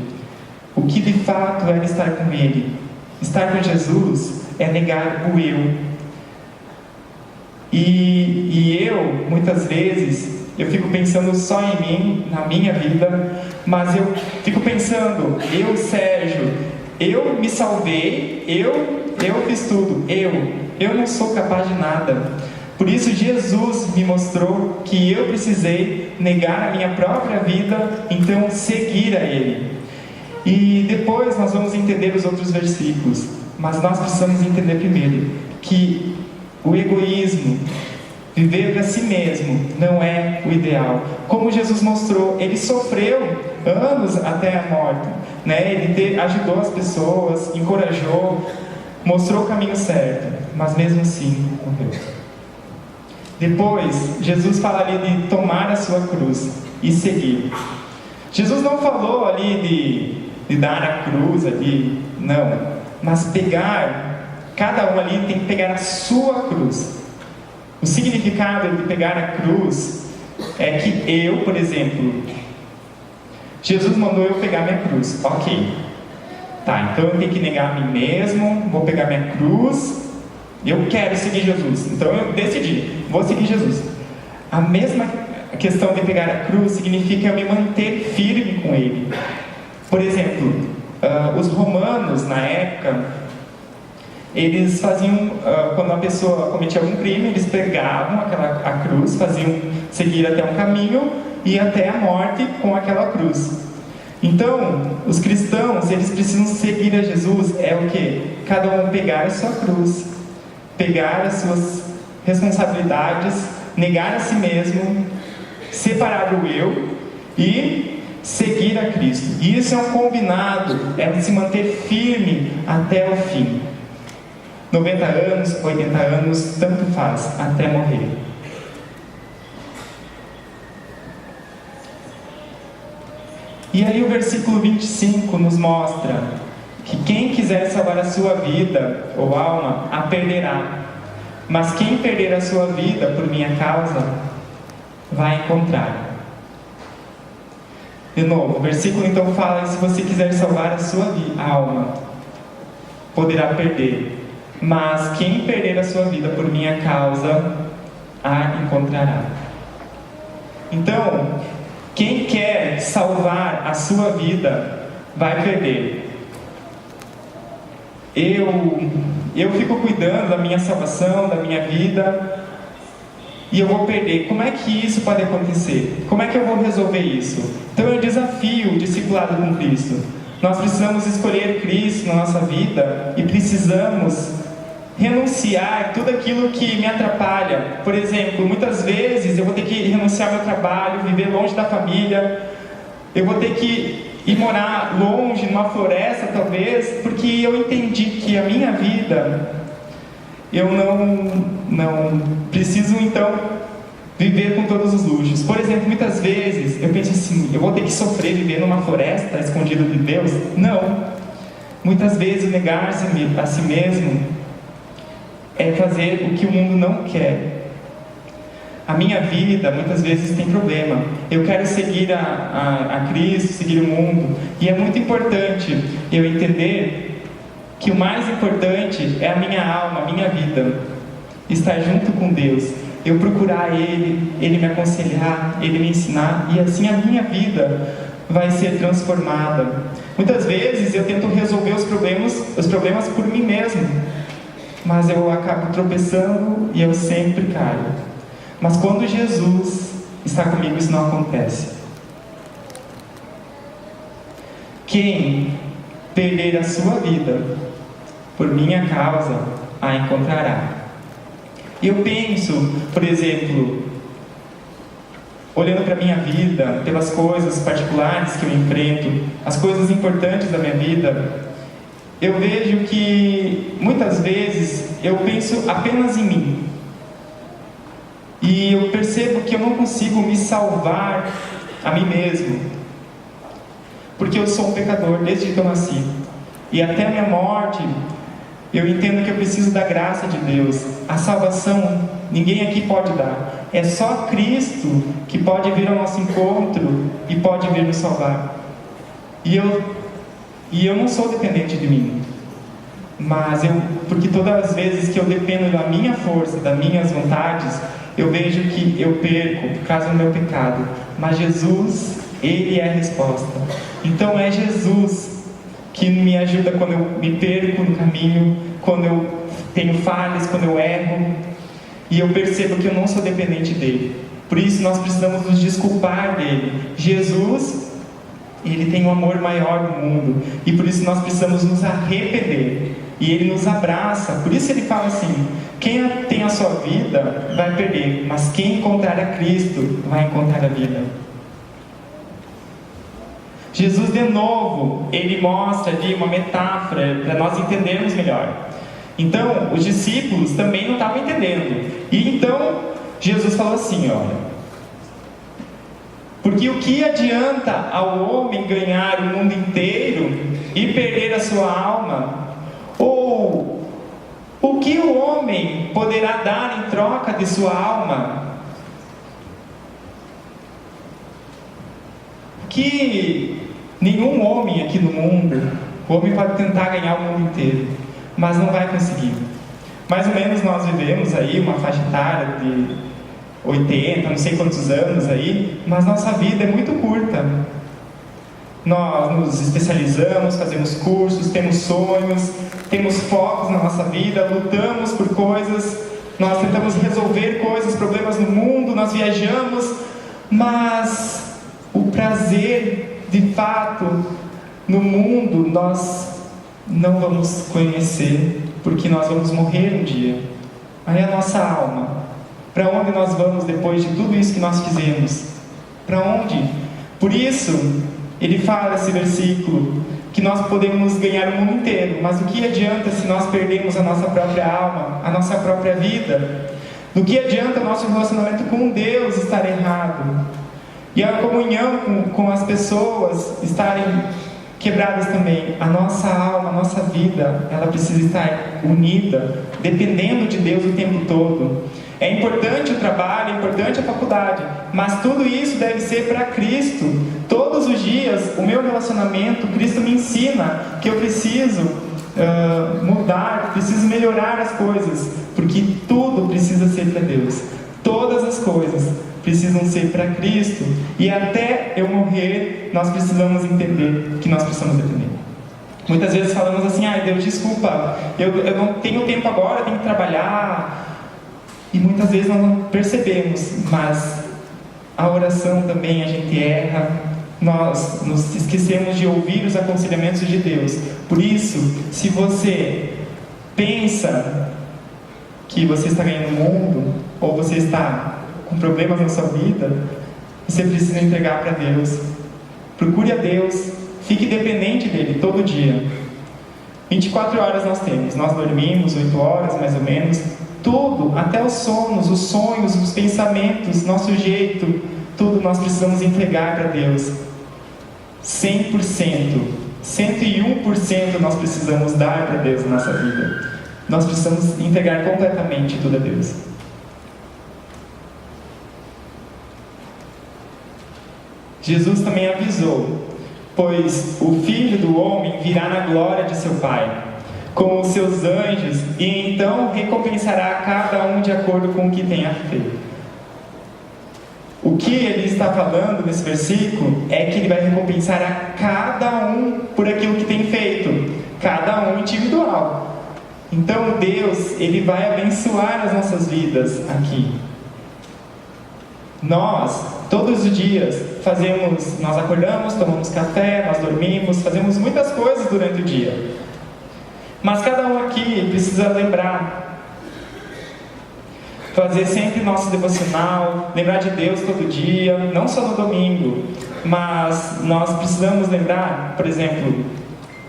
o que de fato era estar com Ele. Estar com Jesus é negar o eu. E eu, muitas vezes, eu fico pensando só em mim, na minha vida, mas eu fico pensando, eu, Sérgio, eu me salvei, eu fiz tudo, eu não sou capaz de nada. Por isso Jesus me mostrou que eu precisei negar a minha própria vida, então seguir a Ele. E depois nós vamos entender os outros versículos, mas nós precisamos entender primeiro que o egoísmo, viver para si mesmo, não é o ideal. Como Jesus mostrou, Ele sofreu anos até a morte, né? Ele ajudou as pessoas, encorajou, mostrou o caminho certo, mas mesmo assim morreu. Depois, Jesus fala ali de tomar a sua cruz e seguir. Jesus não falou ali de dar a cruz ali, não, mas cada um ali tem que pegar a sua cruz. O significado de pegar a cruz é que eu, por exemplo, Jesus mandou eu pegar minha cruz, ok, tá, então eu tenho que negar a mim mesmo, vou pegar minha cruz, eu quero seguir Jesus, então eu decidi, vou seguir Jesus. A mesma questão de pegar a cruz significa eu me manter firme com Ele. Por exemplo, os romanos na época, eles faziam, quando a pessoa cometia algum crime, eles pegavam a cruz, faziam seguir até um caminho e até a morte com aquela cruz. Então, os cristãos, eles precisam seguir a Jesus, é o que? Cada um pegar a sua cruz, pegar as suas responsabilidades, negar a si mesmo, separar o eu e seguir a Cristo. E isso é um combinado, é se manter firme até o fim. 90 anos, 80 anos, tanto faz, até morrer. E aí o versículo 25 nos mostra que quem quiser salvar a sua vida ou alma, a perderá. Mas quem perder a sua vida por minha causa, vai encontrar. De novo, o versículo então fala: se você quiser salvar a sua alma, poderá perder. Mas quem perder a sua vida por minha causa, a encontrará. Então, quem quer salvar a sua vida, vai perder. Eu fico cuidando da minha salvação, da minha vida, e eu vou perder. Como é que isso pode acontecer? Como é que eu vou resolver isso? Então eu desafio o discipulado com Cristo. Nós precisamos escolher Cristo na nossa vida e precisamos renunciar tudo aquilo que me atrapalha. Por exemplo, muitas vezes eu vou ter que renunciar ao meu trabalho, viver longe da família, eu vou ter que ir morar longe, numa floresta talvez, porque eu entendi que a minha vida, eu não preciso então viver com todos os luxos. Por exemplo, muitas vezes eu penso assim, eu vou ter que sofrer viver numa floresta escondido de Deus? Não. Muitas vezes negar-se a si mesmo é fazer o que o mundo não quer. A minha vida muitas vezes tem problema. Eu quero seguir a Cristo, seguir o mundo. E é muito importante eu entender que o mais importante é a minha alma, a minha vida. Estar junto com Deus. Eu procurar Ele me aconselhar, Ele me ensinar. E assim a minha vida vai ser transformada. Muitas vezes eu tento resolver os problemas por mim mesmo. Mas eu acabo tropeçando e eu sempre caio. Mas quando Jesus está comigo, isso não acontece. Quem perder a sua vida por minha causa, a encontrará. Eu penso, por exemplo, olhando para a minha vida, pelas coisas particulares que eu enfrento, as coisas importantes da minha vida, eu vejo que muitas vezes eu penso apenas em mim. E eu percebo que eu não consigo me salvar a mim mesmo. Porque eu sou um pecador desde que eu nasci. E até a minha morte, eu entendo que eu preciso da graça de Deus. A salvação, ninguém aqui pode dar. É só Cristo que pode vir ao nosso encontro e pode vir nos salvar. E eu não sou dependente de mim. Mas porque todas as vezes que eu dependo da minha força, das minhas vontades, eu vejo que eu perco por causa do meu pecado. Mas Jesus, Ele é a resposta. Então é Jesus que me ajuda quando eu me perco no caminho, quando eu tenho falhas, quando eu erro. E eu percebo que eu não sou dependente dEle. Por isso nós precisamos nos desculpar dEle. Jesus, Ele tem um amor maior no mundo. E por isso nós precisamos nos arrepender. E Ele nos abraça. Por isso Ele fala assim: quem tem a sua vida vai perder, mas quem encontrar a Cristo vai encontrar a vida. Jesus, de novo, Ele mostra ali uma metáfora para nós entendermos melhor. Então, os discípulos também não estavam entendendo. E então, Jesus falou assim, olha: porque o que adianta ao homem ganhar o mundo inteiro e perder a sua alma? Ou o que o homem poderá dar em troca de sua alma? Que nenhum homem aqui no mundo, o homem pode tentar ganhar o mundo inteiro, mas não vai conseguir. Mais ou menos nós vivemos aí uma faixa etária de 80, não sei quantos anos aí, mas nossa vida é muito curta. Nós nos especializamos, fazemos cursos, temos sonhos, temos focos na nossa vida, lutamos por coisas, nós tentamos resolver coisas, problemas no mundo, nós viajamos, mas o prazer, de fato, no mundo, nós não vamos conhecer, porque nós vamos morrer um dia. Aí a nossa alma, para onde nós vamos depois de tudo isso que nós fizemos? Para onde? Por isso, Ele fala nesse versículo que nós podemos ganhar o mundo inteiro, mas o que adianta se nós perdemos a nossa própria alma, a nossa própria vida? Do que adianta o nosso relacionamento com Deus estar errado? E a comunhão com as pessoas estarem quebradas também. A nossa alma, a nossa vida, ela precisa estar unida, dependendo de Deus o tempo todo. É importante o trabalho, é importante a faculdade, mas tudo isso deve ser para Cristo. Todos os dias, o meu relacionamento, Cristo me ensina que eu preciso mudar, preciso melhorar as coisas, porque tudo precisa ser para Deus. Todas as coisas precisam ser para Cristo. E até eu morrer, nós precisamos entender que nós precisamos depender. Muitas vezes falamos assim: ai Deus, desculpa, eu não tenho tempo agora, eu tenho que trabalhar. E muitas vezes nós não percebemos, mas a oração também a gente erra, nós nos esquecemos de ouvir os aconselhamentos de Deus. Por isso, se você pensa que você está ganhando o mundo, ou você está com problemas na sua vida, você precisa entregar para Deus. Procure a Deus, fique dependente dele todo dia. 24 horas nós temos, nós dormimos 8 horas mais ou menos, tudo, até os sonos, os sonhos, os pensamentos, nosso jeito, tudo nós precisamos entregar para Deus. 100%, 101% nós precisamos dar para Deus na nossa vida. Nós precisamos entregar completamente tudo a Deus. Jesus também avisou: pois o Filho do Homem virá na glória de seu Pai, com os seus anjos, e então recompensará a cada um de acordo com o que tenha feito. O que ele está falando nesse versículo é que ele vai recompensar a cada um por aquilo que tem feito, cada um individual. Então Deus, ele vai abençoar as nossas vidas aqui. Nós, todos os dias, nós acordamos, tomamos café, nós dormimos, fazemos muitas coisas durante o dia. Mas cada um aqui precisa lembrar, fazer sempre nosso devocional, lembrar de Deus todo dia, não só no domingo, mas nós precisamos lembrar, por exemplo,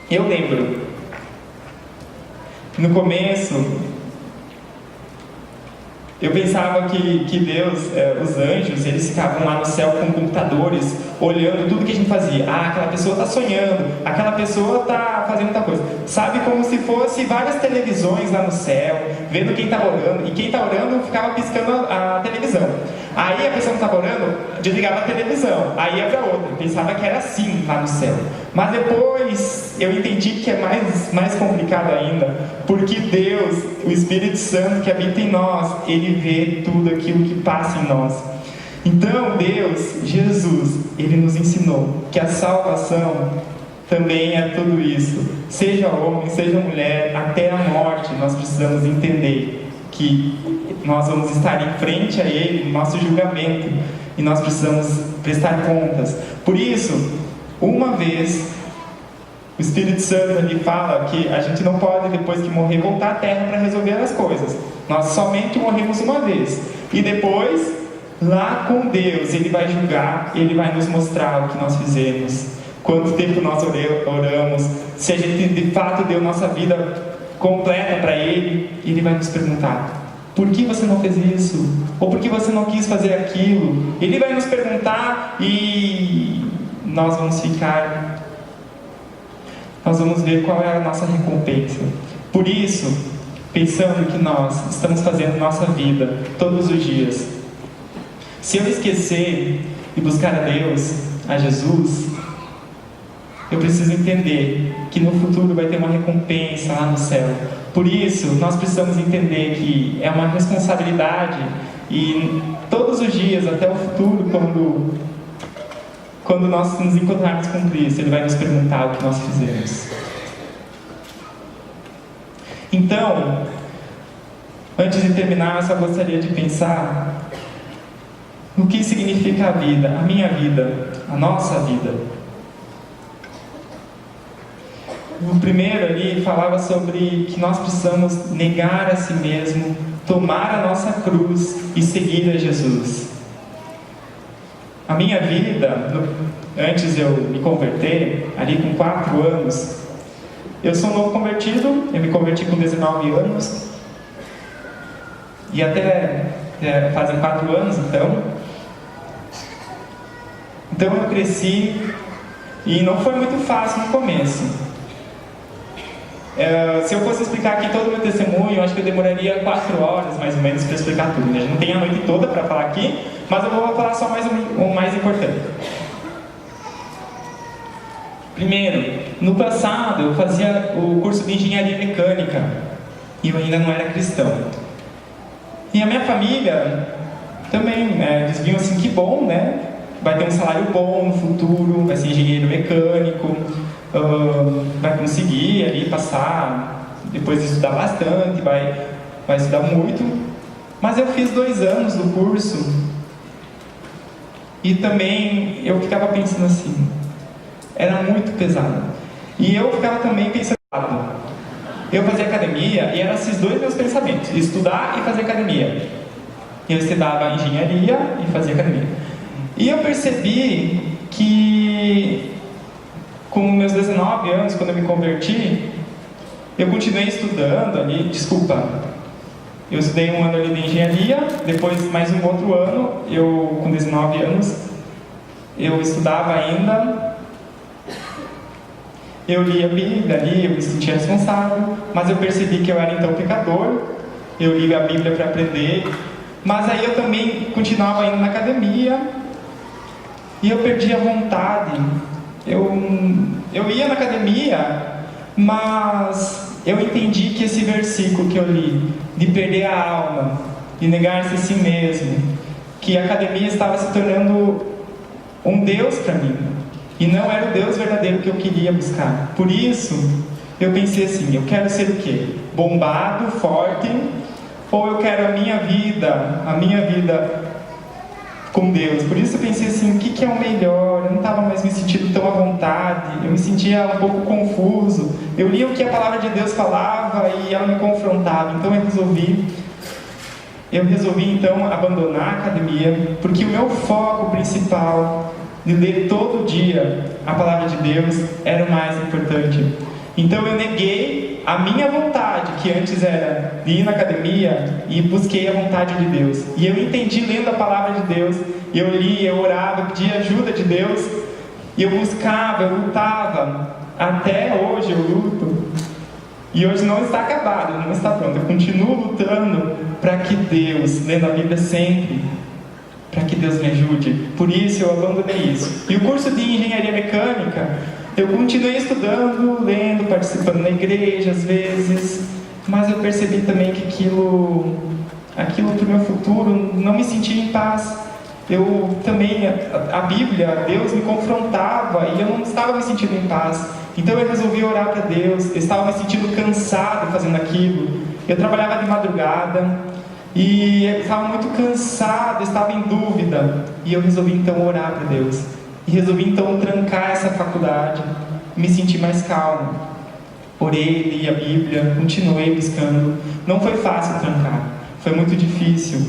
eu lembro, no começo, eu pensava que Deus, os anjos, eles ficavam lá no céu com computadores, olhando tudo que a gente fazia. Ah, aquela pessoa está sonhando, aquela pessoa está fazendo outra coisa. Sabe, como se fosse várias televisões lá no céu, vendo quem está orando. E quem está orando ficava piscando a televisão. Aí a pessoa que estava orando desligava a televisão, aí ia para outra. Pensava que era assim lá no céu. Mas depois eu entendi que é mais complicado ainda, porque Deus, o Espírito Santo que habita em nós, ele vê tudo aquilo que passa em nós. Então Deus, Jesus, ele nos ensinou que a salvação também é tudo isso. Seja homem, seja mulher, até a morte nós precisamos entender que nós vamos estar em frente a Ele, no nosso julgamento, e nós precisamos prestar contas. Por isso, uma vez, o Espírito Santo ali fala que a gente não pode, depois que morrer, voltar à Terra para resolver as coisas. Nós somente morremos uma vez. E depois, lá com Deus, Ele vai julgar, Ele vai nos mostrar o que nós fizemos, quanto tempo nós oramos, se a gente de fato deu nossa vida completa para Ele. Ele vai nos perguntar: por que você não fez isso? Ou por que você não quis fazer aquilo? Ele vai nos perguntar e nós vamos ver qual é a nossa recompensa. Por isso, pensando que nós estamos fazendo nossa vida todos os dias, se eu esquecer de buscar a Deus, a Jesus, eu preciso entender que no futuro vai ter uma recompensa lá no céu. Por isso, nós precisamos entender que é uma responsabilidade, e todos os dias, até o futuro, quando nós nos encontrarmos com Cristo, Ele vai nos perguntar o que nós fizemos. Então, antes de terminar, eu só gostaria de pensar no que significa a vida, a minha vida, a nossa vida. O primeiro ali falava sobre que nós precisamos negar a si mesmo, tomar a nossa cruz e seguir a Jesus. A minha vida, antes de eu me converter, ali com 4 anos, eu sou um novo convertido, eu me converti com 19 anos, e até fazem 4 anos então eu cresci, e não foi muito fácil no começo. Se eu fosse explicar aqui todo o meu testemunho, eu acho que eu demoraria 4 horas mais ou menos para explicar tudo, né? A gente não tem a noite toda para falar aqui, mas eu vou falar só o mais importante. Primeiro, no passado eu fazia o curso de engenharia mecânica e eu ainda não era cristão. E a minha família também, eles viam assim: que bom, né? Vai ter um salário bom no futuro, vai ser engenheiro mecânico, vai conseguir ali passar, depois de estudar bastante, vai estudar muito. Mas eu fiz 2 anos do curso e também eu ficava pensando assim, era muito pesado. E eu ficava também pensando, eu fazia academia e eram esses dois meus pensamentos: estudar e fazer academia. Eu estudava engenharia e fazia academia. E eu percebi que, com meus 19 anos, quando eu me converti, eu continuei estudando ali, eu estudei um ano ali de engenharia, depois mais um outro ano, eu com 19 anos, eu estudava ainda, eu lia a Bíblia ali, eu me sentia responsável, mas eu percebi que eu era então pecador, eu lia a Bíblia para aprender, mas aí eu também continuava indo na academia, e eu perdi a vontade. Eu ia na academia, mas eu entendi que esse versículo que eu li, de perder a alma, de negar-se a si mesmo, que a academia estava se tornando um Deus para mim, e não era o Deus verdadeiro que eu queria buscar. Por isso, eu pensei assim: eu quero ser o quê? Bombado, forte, ou eu quero a minha vida com Deus? Por isso eu pensei assim: o que é o melhor? Eu não estava mais me sentindo tão à vontade, eu me sentia um pouco confuso. Eu lia o que a palavra de Deus falava e ela me confrontava. Então eu resolvi então abandonar a academia, porque o meu foco principal de ler todo dia a palavra de Deus era o mais importante. Então eu neguei a minha vontade, que antes era de ir na academia, e busquei a vontade de Deus. E eu entendi lendo a palavra de Deus, eu lia, eu orava, eu pedia ajuda de Deus, e eu buscava, eu lutava. Até hoje eu luto, e hoje não está acabado, não está pronto. Eu continuo lutando para que Deus, lendo a Bíblia sempre, para que Deus me ajude. Por isso eu abandonei isso. E o curso de engenharia mecânica, eu continuei estudando, lendo, participando na igreja às vezes, mas eu percebi também que aquilo para o meu futuro, não me sentia em paz. Eu também, a Bíblia, Deus me confrontava e eu não estava me sentindo em paz. Então eu resolvi orar para Deus. Eu estava me sentindo cansado fazendo aquilo. Eu trabalhava de madrugada e eu estava muito cansado, estava em dúvida. E eu resolvi então orar para Deus. E resolvi então trancar essa faculdade, me sentir mais calmo. Orei, li a Bíblia, continuei buscando. Não foi fácil trancar, foi muito difícil.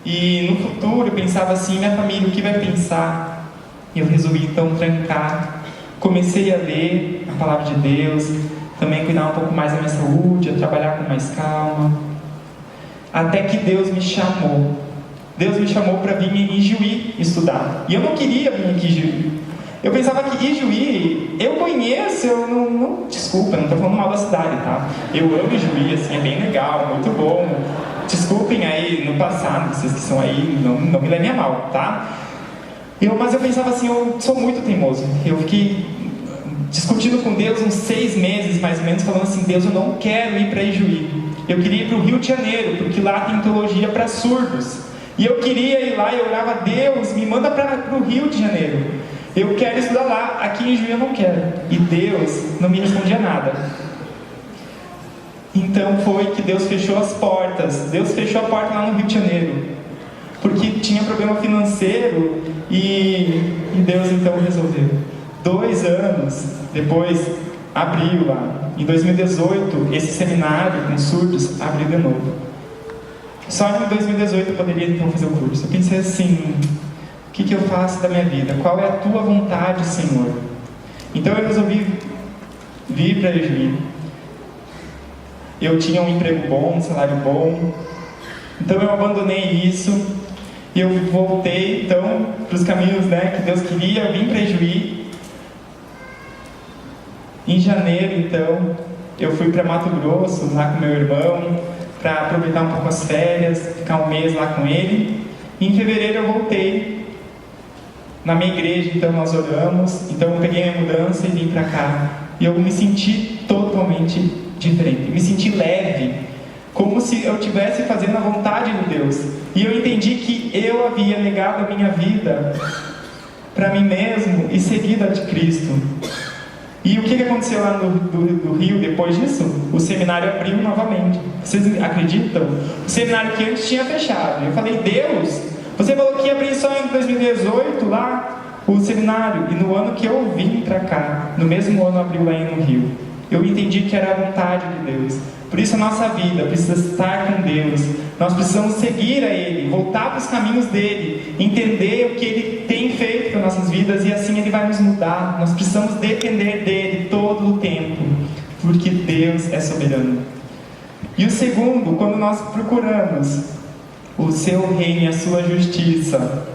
E no futuro eu pensava assim: minha família, o que vai pensar? E eu resolvi então trancar. Comecei a ler a palavra de Deus, também cuidar um pouco mais da minha saúde, a trabalhar com mais calma. Até que Deus me chamou. Deus me chamou para vir em Ijuí estudar. E eu não queria vir aqui em Ijuí. Eu pensava que Ijuí, eu conheço, desculpa, eu não estou falando mal da cidade, tá? Eu amo Ijuí, assim, é bem legal, muito bom. Desculpem aí no passado, vocês que são aí, não me levem a mal, tá? Mas eu pensava assim: eu sou muito teimoso. Eu fiquei discutindo com Deus uns 6 meses, mais ou menos, falando assim: Deus, eu não quero ir para Ijuí. Eu queria ir para o Rio de Janeiro, porque lá tem teologia para surdos. E eu queria ir lá e eu orava: Deus, me manda para o Rio de Janeiro. Eu quero estudar lá, aqui em Ijuí eu não quero. E Deus não me respondia nada. Então foi que Deus fechou as portas. Deus fechou a porta lá no Rio de Janeiro, porque tinha problema financeiro, e Deus então resolveu. 2 anos depois, abriu lá. Em 2018, esse seminário com surdos abriu de novo. Só em 2018 eu poderia então fazer o curso. Eu pensei assim: o que eu faço da minha vida? Qual é a tua vontade, Senhor? Então eu resolvi vir para Ijuí. Eu tinha um emprego bom, um salário bom. Então eu abandonei isso e eu voltei então para os caminhos, que Deus queria. Eu vim para Ijuí. Em janeiro então eu fui para Mato Grosso lá com meu irmão, para aproveitar um pouco as férias, ficar um mês lá com ele. E em fevereiro eu voltei na minha igreja, então nós oramos. Então eu peguei minha mudança e vim para cá. E eu me senti totalmente diferente, me senti leve, como se eu estivesse fazendo a vontade de Deus. E eu entendi que eu havia negado a minha vida para mim mesmo e seguido a de Cristo. E o que aconteceu lá no Rio depois disso? O seminário abriu novamente. Vocês acreditam? O seminário que antes tinha fechado. Eu falei: Deus, você falou que ia abrir só em 2018 lá o seminário. E no ano que eu vim para cá, no mesmo ano abriu lá no Rio. eu entendi que era a vontade de Deus. Por isso a nossa vida precisa estar com Deus. Nós precisamos seguir a Ele, voltar para os caminhos dEle, entender o que Ele tem feito para nossas vidas, e assim Ele vai nos mudar. Nós precisamos depender dEle todo o tempo, porque Deus é soberano. E o segundo, quando nós procuramos o seu reino e a sua justiça,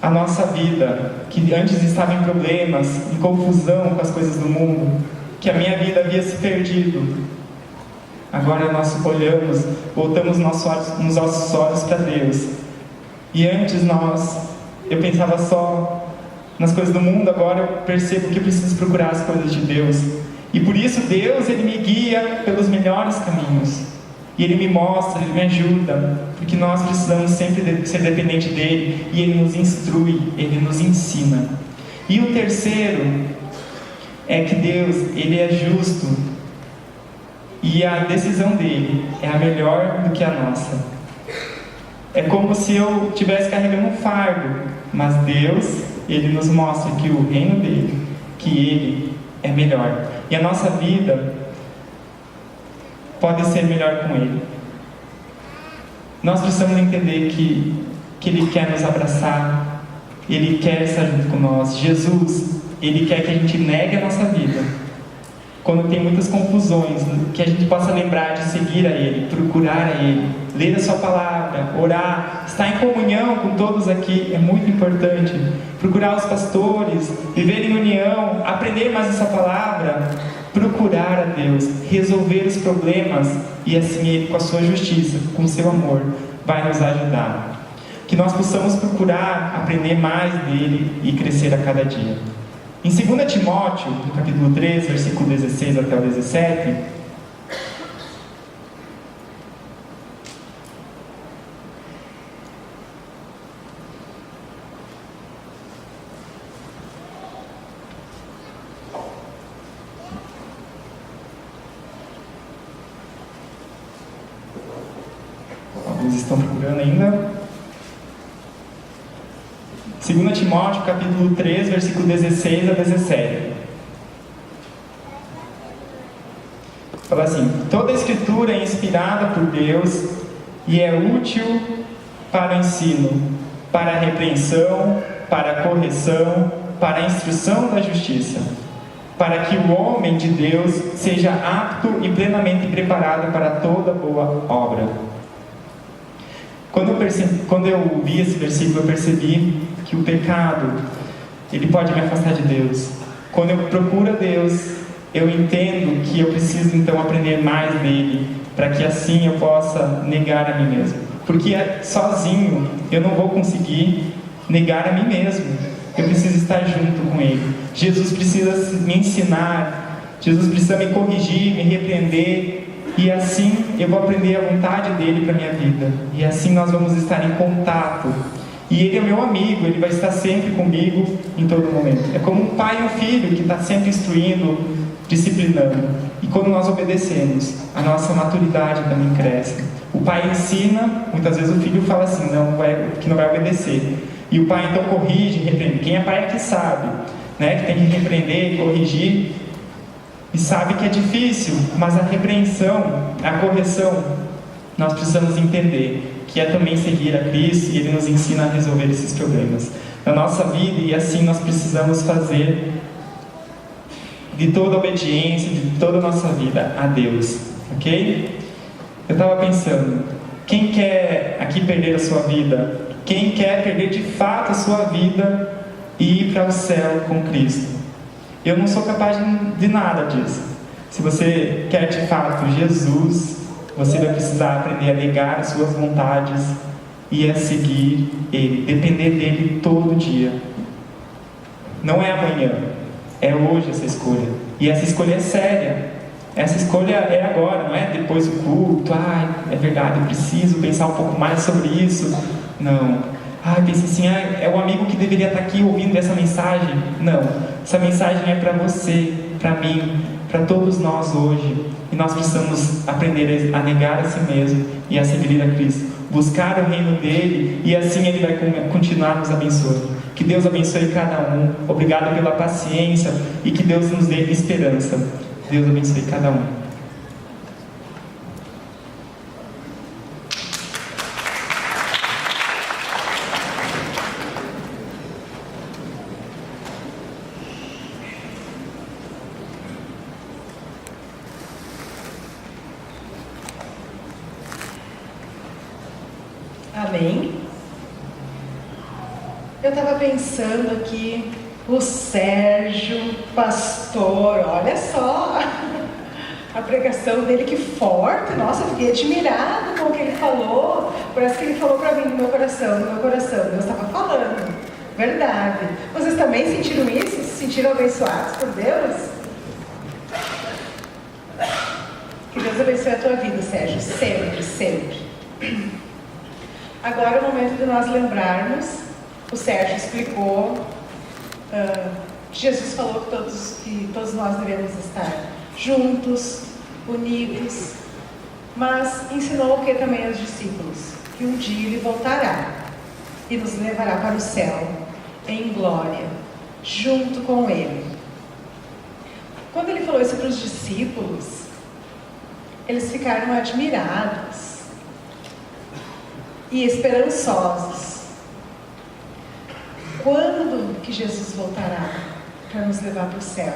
a nossa vida, que antes estava em problemas, em confusão com as coisas do mundo, que a minha vida havia se perdido, agora nós olhamos, voltamos nos nossos olhos para Deus. E antes eu pensava só nas coisas do mundo, agora eu percebo que eu preciso procurar as coisas de Deus. E por isso Deus, Ele me guia pelos melhores caminhos. E Ele me mostra, Ele me ajuda, porque nós precisamos sempre ser dependentes dEle, e Ele nos instrui, Ele nos ensina. E o terceiro é que Deus, Ele é justo, e a decisão dEle é a melhor do que a nossa. É como se eu estivesse carregando um fardo, mas Deus, Ele nos mostra que o reino dEle, que Ele é melhor. E a nossa vida pode ser melhor com Ele. Nós precisamos entender que Ele quer nos abraçar, Ele quer estar junto com nós. Jesus, Ele quer que a gente negue a nossa vida. Quando tem muitas confusões, que a gente possa lembrar de seguir a Ele, procurar a Ele, ler a Sua palavra, orar, estar em comunhão com todos aqui é muito importante. Procurar os pastores, viver em união, aprender mais essa palavra, procurar a Deus, resolver os problemas, e assim Ele, com a Sua justiça, com o Seu amor, vai nos ajudar. Que nós possamos procurar aprender mais dEle e crescer a cada dia. Em 2 Timóteo, no capítulo 3, versículo 16 até o 17, alguns estão procurando ainda. 2 Timóteo, capítulo 3, versículo 16 a 17. Fala assim: toda a Escritura é inspirada por Deus e é útil para o ensino, para a repreensão, para a correção, para a instrução da justiça, para que o homem de Deus seja apto e plenamente preparado para toda boa obra. Quando eu vi esse versículo, eu percebi que o pecado, ele pode me afastar de Deus. Quando eu procuro a Deus, eu entendo que eu preciso então aprender mais dele, para que assim eu possa negar a mim mesmo. Porque sozinho eu não vou conseguir negar a mim mesmo. Eu preciso estar junto com Ele. Jesus precisa me ensinar, Jesus precisa me corrigir, me repreender, e assim eu vou aprender a vontade dEle para a minha vida. E assim nós vamos estar em contato. E Ele é meu amigo, Ele vai estar sempre comigo em todo momento. É como um pai e um filho que está sempre instruindo, disciplinando. E quando nós obedecemos, a nossa maturidade também cresce. O pai ensina, muitas vezes o filho fala assim, que não vai obedecer. E o pai então corrige, repreende. Quem é pai é que sabe, né? Que tem que repreender, corrigir. E sabe que é difícil, mas a repreensão, a correção, nós precisamos entender que é também seguir a Cristo, e Ele nos ensina a resolver esses problemas na nossa vida. E assim nós precisamos fazer de toda a obediência, de toda a nossa vida a Deus, ok? Eu estava pensando, quem quer aqui perder a sua vida? Quem quer perder de fato a sua vida e ir para o céu com Cristo? Eu não sou capaz de nada disso. Se você quer de fato Jesus, você vai precisar aprender a negar as suas vontades e a seguir Ele, depender dEle todo dia. Não é amanhã, é hoje essa escolha. E essa escolha é séria. Essa escolha é agora, não é depois do culto. É verdade, eu preciso pensar um pouco mais sobre isso. Não. Pensa assim, é o amigo que deveria estar aqui ouvindo essa mensagem. Não, essa mensagem é para você, para mim, para todos nós hoje. E nós precisamos aprender a negar a si mesmo e a seguir a Cristo, buscar o reino dEle, e assim Ele vai continuar nos abençoando. Que Deus abençoe cada um. Obrigado pela paciência, e que Deus nos dê esperança. Deus abençoe cada um. Amém? Eu estava pensando aqui, o Sérgio, pastor, olha só a pregação dele, que forte, nossa, eu fiquei admirado com o que ele falou, parece que ele falou para mim no meu coração, Deus estava falando, verdade. Vocês também sentiram isso? Se sentiram abençoados por Deus? Que Deus abençoe a tua vida, Sérgio, sempre, sempre. Agora é o momento de nós lembrarmos, o Sérgio explicou, Jesus falou que todos nós devemos estar juntos, unidos, mas ensinou o que também aos discípulos? Que um dia ele voltará e nos levará para o céu, em glória, junto com ele. Quando ele falou isso para os discípulos, eles ficaram admirados e esperançosos. Quando que Jesus voltará para nos levar para o céu?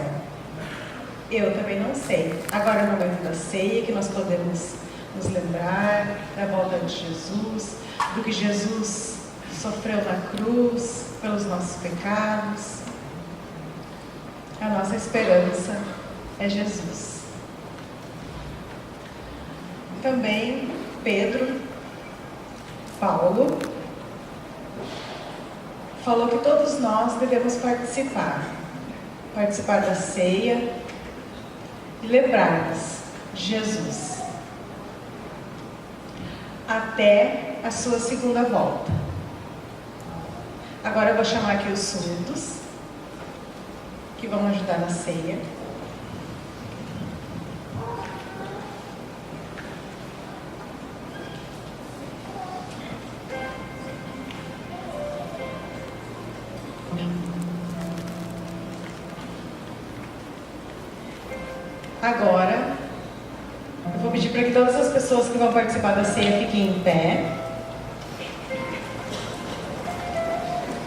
Eu também não sei. Agora é o momento da ceia, que nós podemos nos lembrar da volta de Jesus, do que Jesus sofreu na cruz pelos nossos pecados. A nossa esperança é Jesus. Também Paulo falou que todos nós devemos participar da ceia e lembrar-nos de Jesus até a sua segunda volta. Agora eu vou chamar aqui os surdos que vão ajudar na ceia. Agora, eu vou pedir para que todas as pessoas que vão participar da ceia fiquem em pé.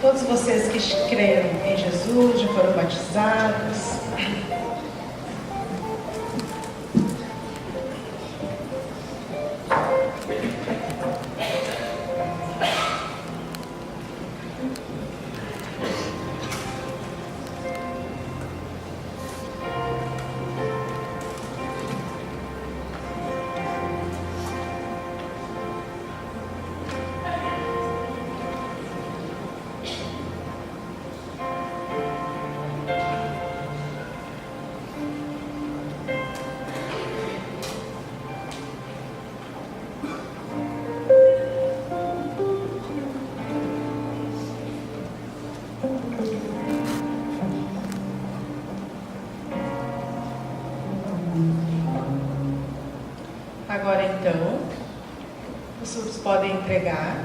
Todos vocês que creram em Jesus, já foram batizados. Agora então, os surdos podem entregar